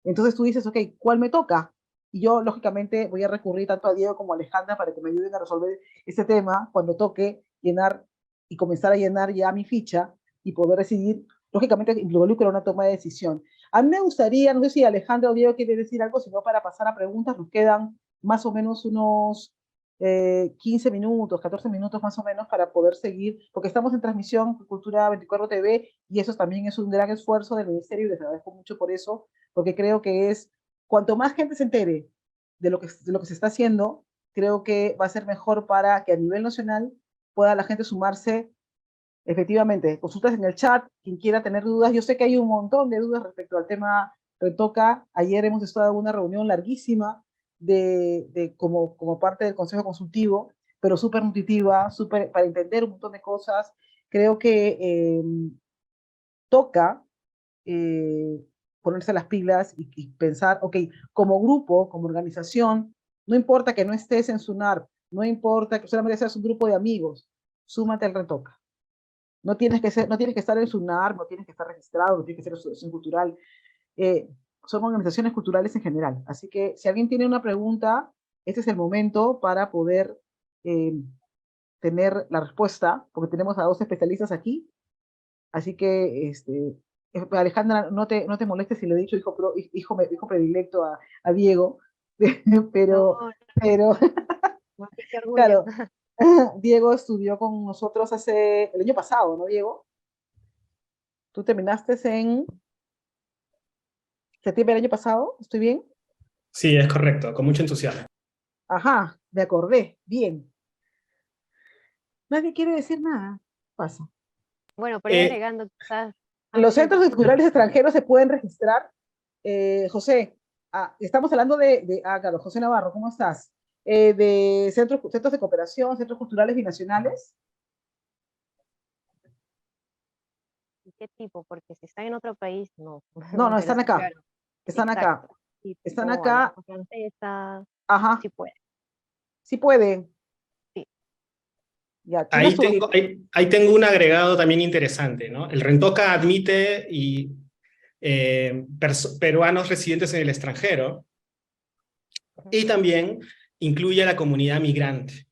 B: Entonces tú dices, ok, ¿cuál me toca? Y yo, lógicamente, voy a recurrir tanto a Diego como a Alejandra para que me ayuden a resolver este tema cuando toque llenar y comenzar a llenar ya mi ficha y poder decidir, lógicamente, involucra una toma de decisión. A mí me gustaría, no sé si Alejandra o Diego quiere decir algo, sino para pasar a preguntas, nos quedan más o menos unos 15 minutos, 14 minutos más o menos para poder seguir, porque estamos en transmisión Cultura 24 TV y eso también es un gran esfuerzo del Ministerio y les agradezco mucho por eso, porque creo que es, cuanto más gente se entere de lo que se está haciendo, creo que va a ser mejor para que a nivel nacional pueda la gente sumarse. Efectivamente, consultas en el chat, quien quiera tener dudas. Yo sé que hay un montón de dudas respecto al tema Retoca. Ayer hemos estado en una reunión larguísima como parte del Consejo Consultivo, pero súper nutritiva, súper para entender un montón de cosas. Creo que toca eh, ponerse las pilas y pensar, ok, como grupo, como organización, no importa que no estés en SUNAR, no importa que solamente seas un grupo de amigos, súmate al Retoca. No tienes que estar en SUNAR, no tienes que estar registrado, no tienes que ser asociación cultural. Eh, Son organizaciones culturales en general. Así que si alguien tiene una pregunta, este es el momento para poder eh, tener la respuesta, porque tenemos a dos especialistas aquí. Así que, Alejandra, no te molestes si le he dicho hijo predilecto a Diego, pero,
C: No,
B: pero
C: no, qué orgullo.
B: claro, Diego estudió con nosotros el año pasado, ¿no, Diego? Tú terminaste en septiembre del año pasado, ¿estoy bien?
D: Sí, es correcto, con mucho entusiasmo.
B: Ajá, me acordé, bien. Nadie quiere decir nada. Pasa.
C: Bueno, por ahí
D: Eh,
C: agregando quizás,
B: Los
C: sí,
B: centros culturales extranjeros se pueden registrar. José, estamos hablando claro, José Navarro, ¿cómo estás? De centros de cooperación, centros culturales binacionales.
C: ¿qué tipo? Porque si están en otro país, no,
B: No, no,
C: pero
B: están
C: sí,
B: acá.
C: claro,
B: Están acá.
C: exacto. Sí,
B: Están
C: tipo
B: acá.
C: Alianza Francesa,
B: Ajá,
C: sí puede,
B: sí pueden.
C: sí.
B: Ya, tienes tu.
D: Ahí tengo un agregado también interesante, ¿no? El Rentoca admite peruanos residentes en el extranjero
C: Ujú.
D: y también incluye a la comunidad migrante.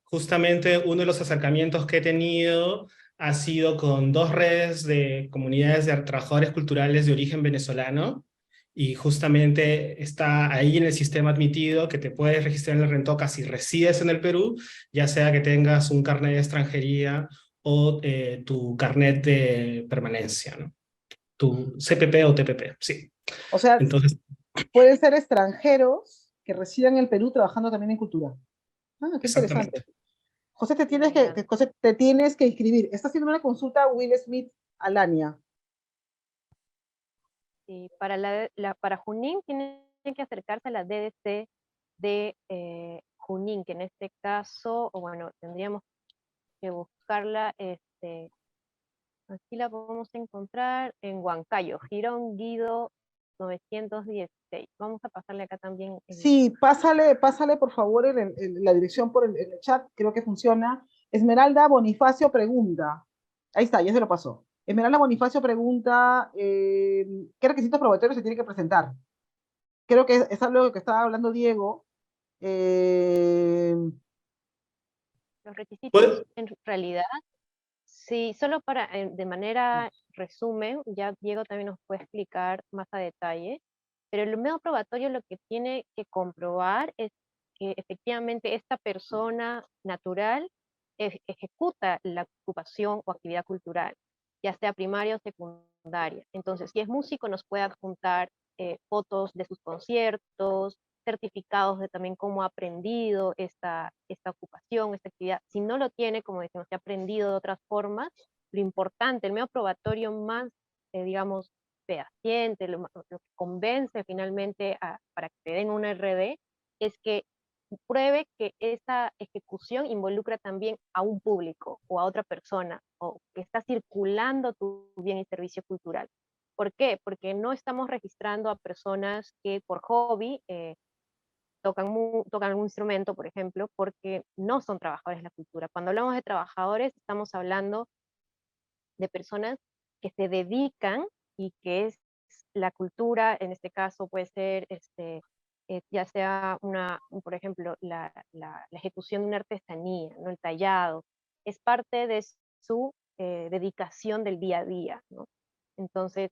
D: Justamente uno de los acercamientos que he tenido ha sido con dos redes de comunidades de trabajadores culturales de origen venezolano y justamente está ahí en el sistema admitido que te puedes registrar en el Rentoca si resides en el Perú, ya sea que tengas un carnet de extranjería o tu carnet de permanencia, ¿no? Tu CPP o TPP, sí.
B: O sea,
D: Entonces,
B: pueden ser extranjeros que residan en el Perú trabajando también en cultura. Ah, qué interesante.
D: exactamente.
B: José,
C: Ya.
B: José, te tienes que inscribir. Está haciendo una consulta a Will Smith Alania.
C: Sí, para Junín tienen que acercarse a la DDC de Junín, que en este caso, o bueno, tendríamos que buscarla, aquí la podemos encontrar en Huancayo, Girón Guido 916. Vamos a pasarle acá también.
B: Sí, pásale por favor la dirección por el chat, creo que funciona. Esmeralda Bonifacio pregunta. Ahí está, ya se lo pasó. Esmeralda Bonifacio pregunta, ¿qué requisitos probatorios se tiene que presentar? Creo que es algo de lo que estaba hablando Diego. Eh,
C: Los requisitos,
D: Puede-
C: en realidad, sí, solo para, de manera resumen, ya Diego también nos puede explicar más a detalle, pero el medio probatorio lo que tiene que comprobar es que efectivamente esta persona natural ejecuta la ocupación o actividad cultural, ya sea primaria o secundaria. Entonces, si es músico, nos puede adjuntar fotos de sus conciertos, certificados de también cómo ha aprendido esta ocupación, esta actividad. Si no lo tiene, como decimos, si ha aprendido de otras formas, lo importante, el medio probatorio más, digamos, fehaciente, lo que convence finalmente para que te den un RD, es que pruebe que esa ejecución involucra también a un público o a otra persona, o que está circulando tu bien y servicio cultural. ¿Por qué? Porque no estamos registrando a personas que por hobby tocan algún instrumento, por ejemplo, porque no son trabajadores de la cultura. Cuando hablamos de trabajadores, estamos hablando de personas que se dedican y que es la cultura, en este caso puede ser ya sea por ejemplo, la ejecución de una artesanía, ¿no? El tallado, es parte de su dedicación del día a día, ¿no? Entonces,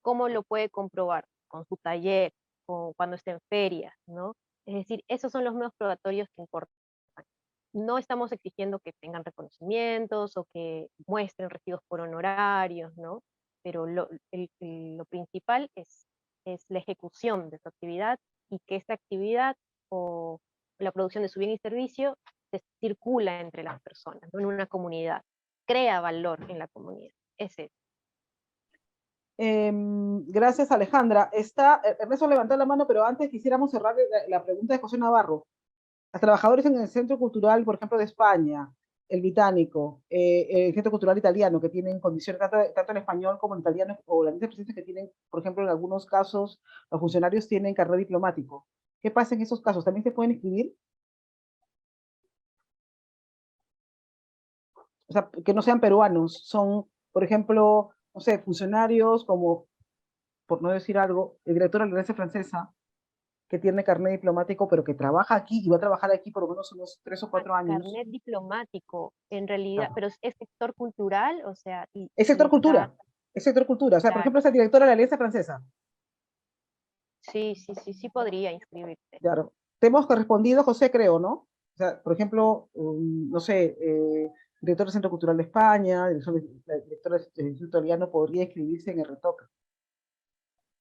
C: ¿cómo lo puede comprobar? Con su taller, cuando esté en ferias, ¿no? Es decir, esos son los medios probatorios que importan. No estamos exigiendo que tengan reconocimientos o que muestren recibos por honorarios, ¿no? Pero lo principal es la ejecución de su actividad y que esta actividad o la producción de su bien y servicio se circula entre las personas, ¿no? En una comunidad, crea valor en la comunidad. Ese.
B: Gracias, Alejandra. Ernesto levantó la mano, pero antes quisiéramos cerrar la pregunta de José Navarro. Los trabajadores en el Centro Cultural, por ejemplo, de España, el británico, el Centro Cultural italiano, que tienen condiciones tanto en español como en italiano, o las mismas presencias que tienen, por ejemplo, en algunos casos, los funcionarios tienen carnet diplomático. ¿Qué pasa en esos casos? ¿También se pueden inscribir? O sea, que no sean peruanos, son, por ejemplo, no sé, funcionarios como, por no decir algo, el director de la Alianza Francesa, que tiene carnet diplomático, pero que trabaja aquí y va a trabajar aquí por lo menos unos 3 o 4 años.
C: Carnet diplomático, en realidad,
B: Claro.
C: pero es sector cultural, o sea...
B: Es sector cultura, es sector cultura. O sea, por
C: Claro.
B: ejemplo, es el director de la Alianza Francesa.
C: Sí podría inscribirse.
B: Claro. Te hemos correspondido, José, creo, ¿no? O sea, por ejemplo, no sé, director del Centro Cultural de España, director del Instituto Italiano podría inscribirse en el Retoca.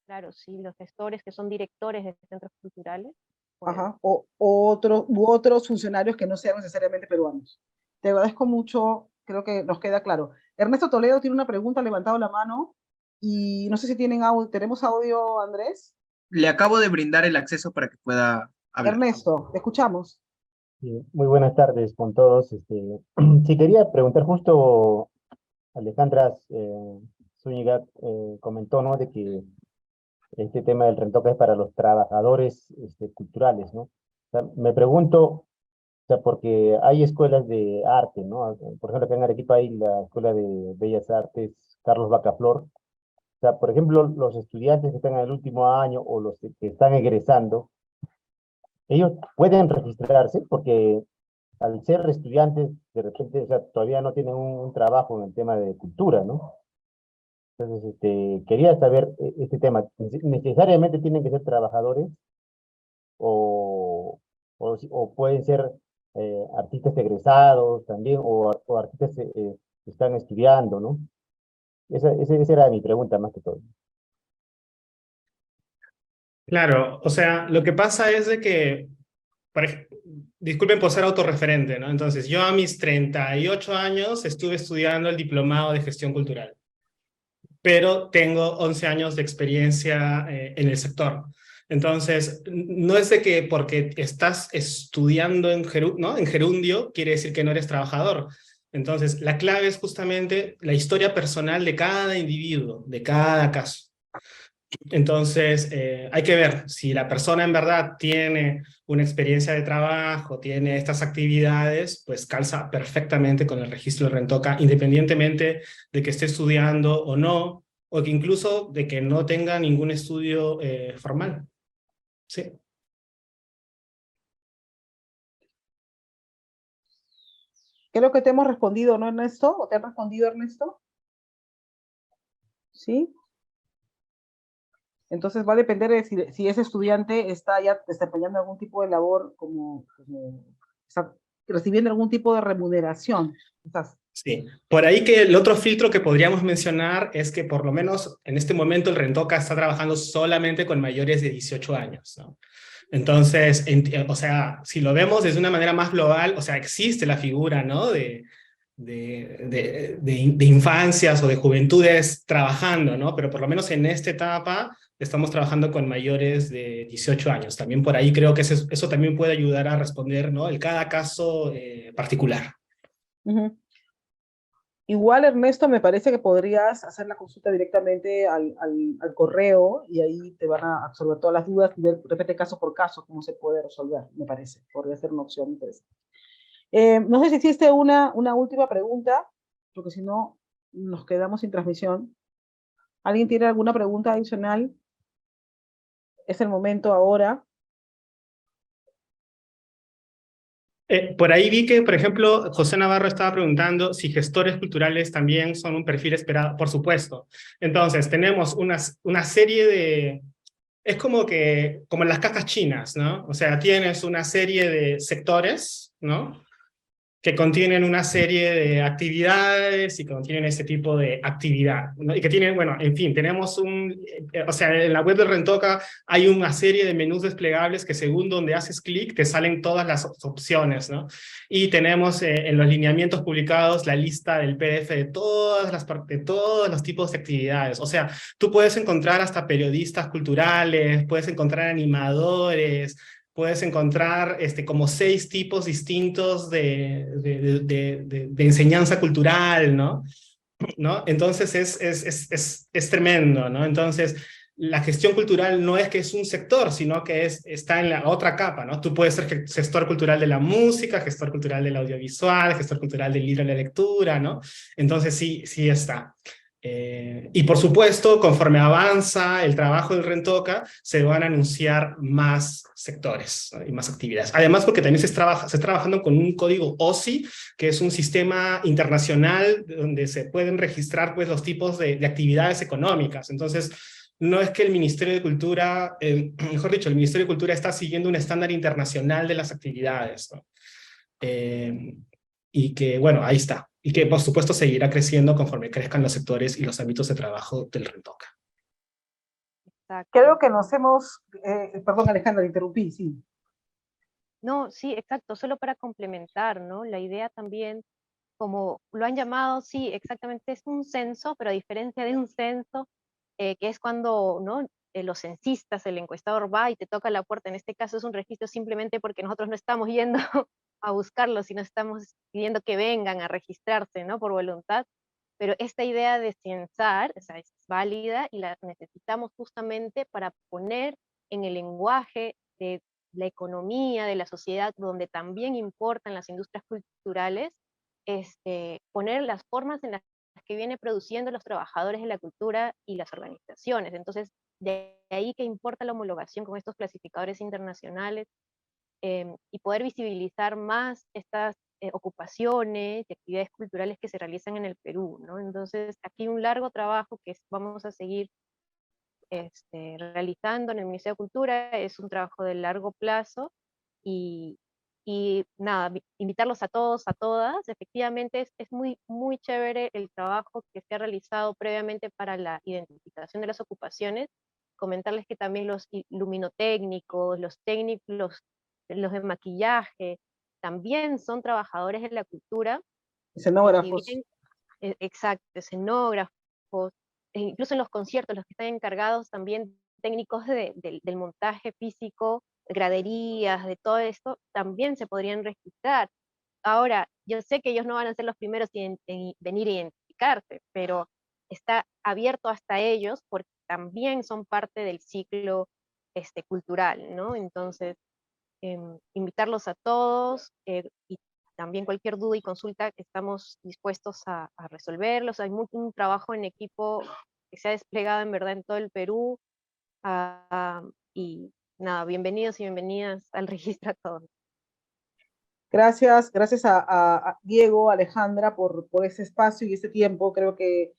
C: Claro, sí, los gestores que son directores de centros culturales.
B: Ajá, u otros funcionarios que no sean necesariamente peruanos. Te agradezco mucho, creo que nos queda claro. Ernesto Toledo tiene una pregunta, ha levantado la mano, y no sé si tenemos audio, Andrés.
A: Le acabo de brindar el acceso para que pueda hablar.
B: Ernesto, te escuchamos.
E: Sí, muy buenas tardes con todos. Sí, quería preguntar justo, Alejandra Zúñiga comentó, ¿no?, de que este tema del Rentoca es para los trabajadores culturales, ¿no? O sea, me pregunto, o sea, porque hay escuelas de arte, ¿no? Por ejemplo, acá en Arequipa hay la Escuela de Bellas Artes Carlos Bacaflor. O sea, por ejemplo, los estudiantes que están en el último año o los que están egresando, ellos pueden registrarse porque al ser estudiantes, de repente, o sea, todavía no tienen un trabajo en el tema de cultura, ¿no? Entonces, quería saber este tema. ¿Necesariamente tienen que ser trabajadores o pueden ser artistas egresados también o artistas que están estudiando, ¿no? Esa era mi pregunta más que todo.
D: Claro, o sea, lo que pasa es de que, disculpen por ser autorreferente, ¿no? Entonces, yo a mis 38 años estuve estudiando el diplomado de gestión cultural, pero tengo 11 años de experiencia en el sector. Entonces, no es de que porque estás estudiando ¿no?, en gerundio, quiere decir que no eres trabajador. Entonces, la clave es justamente la historia personal de cada individuo, de cada caso. Entonces, hay que ver si la persona en verdad tiene una experiencia de trabajo, tiene estas actividades, pues calza perfectamente con el registro de Rentoca, independientemente de que esté estudiando o no, o que incluso de que no tenga ningún estudio formal. Sí.
B: Creo que te hemos respondido, ¿no, Ernesto? ¿O te han respondido, Ernesto? ¿Sí? Entonces va a depender de si ese estudiante está ya desempeñando algún tipo de labor, como está recibiendo algún tipo de remuneración.
D: Sí, por ahí que el otro filtro que podríamos mencionar es que por lo menos en este momento el Rentoca está trabajando solamente con mayores de 18 años, ¿no? Entonces, o sea, si lo vemos desde una manera más global, o sea, existe la figura, ¿no?, de infancias o de juventudes trabajando, ¿no? Pero por lo menos en esta etapa estamos trabajando con mayores de 18 años. También por ahí creo que eso también puede ayudar a responder, ¿no?, el cada caso particular.
B: Igual, Ernesto, me parece que podrías hacer la consulta directamente al correo y ahí te van a absorber todas las dudas y ver, de repente, caso por caso, cómo se puede resolver, me parece. Podría ser una opción interesante. No sé si existe una última pregunta, porque si no, nos quedamos sin transmisión. ¿Alguien tiene alguna pregunta adicional? Es el momento ahora.
D: Por ahí vi que, por ejemplo, José Navarro estaba preguntando si gestores culturales también son un perfil esperado. Por supuesto. Entonces, tenemos una serie de... Es como que, como en las cajas chinas, ¿no? O sea, tienes una serie de sectores, ¿no? Que contienen una serie de actividades y contienen ese tipo de actividad, ¿no? Y que tienen, bueno, en fin, tenemos o sea, en la web de Rentoca hay una serie de menús desplegables que según donde haces clic te salen todas las opciones, ¿no? Y tenemos en los lineamientos publicados la lista del PDF de todos los tipos de actividades. O sea, tú puedes encontrar hasta periodistas culturales, puedes encontrar animadores, puedes encontrar como 6 tipos distintos de enseñanza cultural, ¿no? ¿No? Entonces es tremendo, ¿no? Entonces, la gestión cultural no es que es un sector, sino que está en la otra capa, ¿no? Tú puedes ser gestor cultural de la música, gestor cultural del audiovisual, gestor cultural del libro y la lectura, ¿no? Entonces sí está. Y por supuesto, conforme avanza el trabajo del Rentoca, se van a anunciar más sectores, ¿no? Y más actividades. Además, porque también se está trabajando con un código OSI, que es un sistema internacional donde se pueden registrar pues, los tipos de actividades económicas. Entonces, no es que el Ministerio de Cultura, mejor dicho, el Ministerio de Cultura está siguiendo un estándar internacional de las actividades, ¿no? Y que, bueno, ahí está. Y que, por supuesto, seguirá creciendo conforme crezcan los sectores y los ámbitos de trabajo del Rentoca.
C: Exacto.
B: Creo que nos hemos... perdón, Alejandra, te interrumpí, sí.
C: No, sí, exacto, solo para complementar, ¿no? La idea también, como lo han llamado, sí, exactamente, es un censo, pero a diferencia de un censo, que es cuando, ¿no? Los censistas, el encuestador va y te toca la puerta, en este caso es un registro simplemente porque nosotros no estamos yendo a buscarlo, sino estamos pidiendo que vengan a registrarse, ¿no? Por voluntad. Pero esta idea de censar, o sea, es válida y la necesitamos justamente para poner en el lenguaje de la economía, de la sociedad, donde también importan las industrias culturales, poner las formas en las que viene produciendo los trabajadores de la cultura y las organizaciones. Entonces, de ahí que importa la homologación con estos clasificadores internacionales, y poder visibilizar más estas ocupaciones y actividades culturales que se realizan en el Perú, ¿no? Entonces, aquí un largo trabajo que vamos a seguir realizando en el Ministerio de Cultura, es un trabajo de largo plazo, y, nada, invitarlos a todos, a todas. Efectivamente es muy, muy chévere el trabajo que se ha realizado previamente para la identificación de las ocupaciones. Comentarles que también los luminotécnicos, los técnicos, los de maquillaje, también son trabajadores de la cultura. Si
B: Escenógrafos.
C: bien, exacto, escenógrafos, incluso en los conciertos, los que están encargados también técnicos del montaje físico, graderías, de todo esto, también se podrían registrar. Ahora, yo sé que ellos no van a ser los primeros en venir a identificarse, pero está abierto hasta ellos porque también son parte del ciclo cultural, ¿no? Entonces, invitarlos a todos, y también cualquier duda y consulta que estamos dispuestos a resolverlos. Hay un trabajo en equipo que se ha desplegado en verdad en todo el Perú, y nada, bienvenidos y bienvenidas al registro a todos.
B: Gracias a Diego, Alejandra, por ese espacio y ese tiempo. Creo que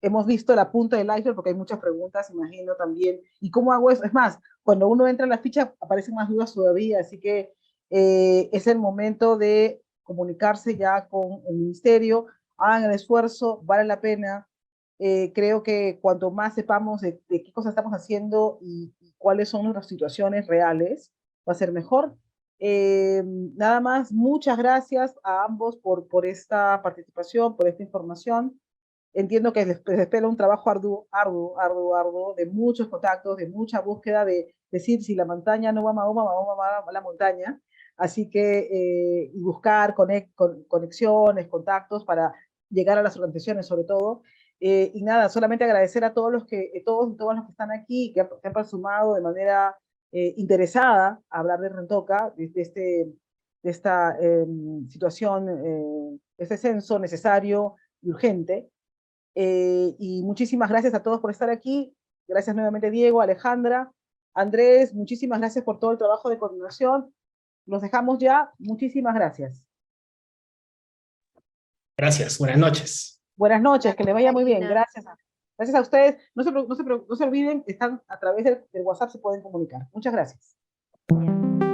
B: hemos visto la punta del iceberg porque hay muchas preguntas, imagino también. ¿Y cómo hago eso? Es más, cuando uno entra en la ficha aparecen más dudas todavía, así que es el momento de comunicarse ya con el ministerio, hagan el esfuerzo, vale la pena. Creo que cuanto más sepamos de qué cosas estamos haciendo y cuáles son nuestras situaciones reales, va a ser mejor. Nada más, muchas gracias a ambos por esta participación, por esta información. Entiendo que les espera un trabajo arduo, de muchos contactos, de mucha búsqueda, de decir si la montaña no va a Mahoma, Mahoma va a la montaña. Así que, y buscar conexiones, contactos para llegar a las organizaciones sobre todo. Y nada, solamente agradecer a todos los que, todos y todas los que están aquí, que han sumado de manera interesada a hablar de Rentoca, de esta situación, este censo necesario y urgente. Y muchísimas gracias a todos por estar aquí. Gracias nuevamente, Diego, Alejandra, Andrés, muchísimas gracias por todo el trabajo de coordinación. Los dejamos ya. Muchísimas gracias.
D: Gracias, buenas noches.
B: Buenas noches, que les vaya muy bien.
C: Karina.
B: Gracias a ustedes. No se olviden, están a través del WhatsApp, se pueden comunicar. Muchas gracias.
C: Ya.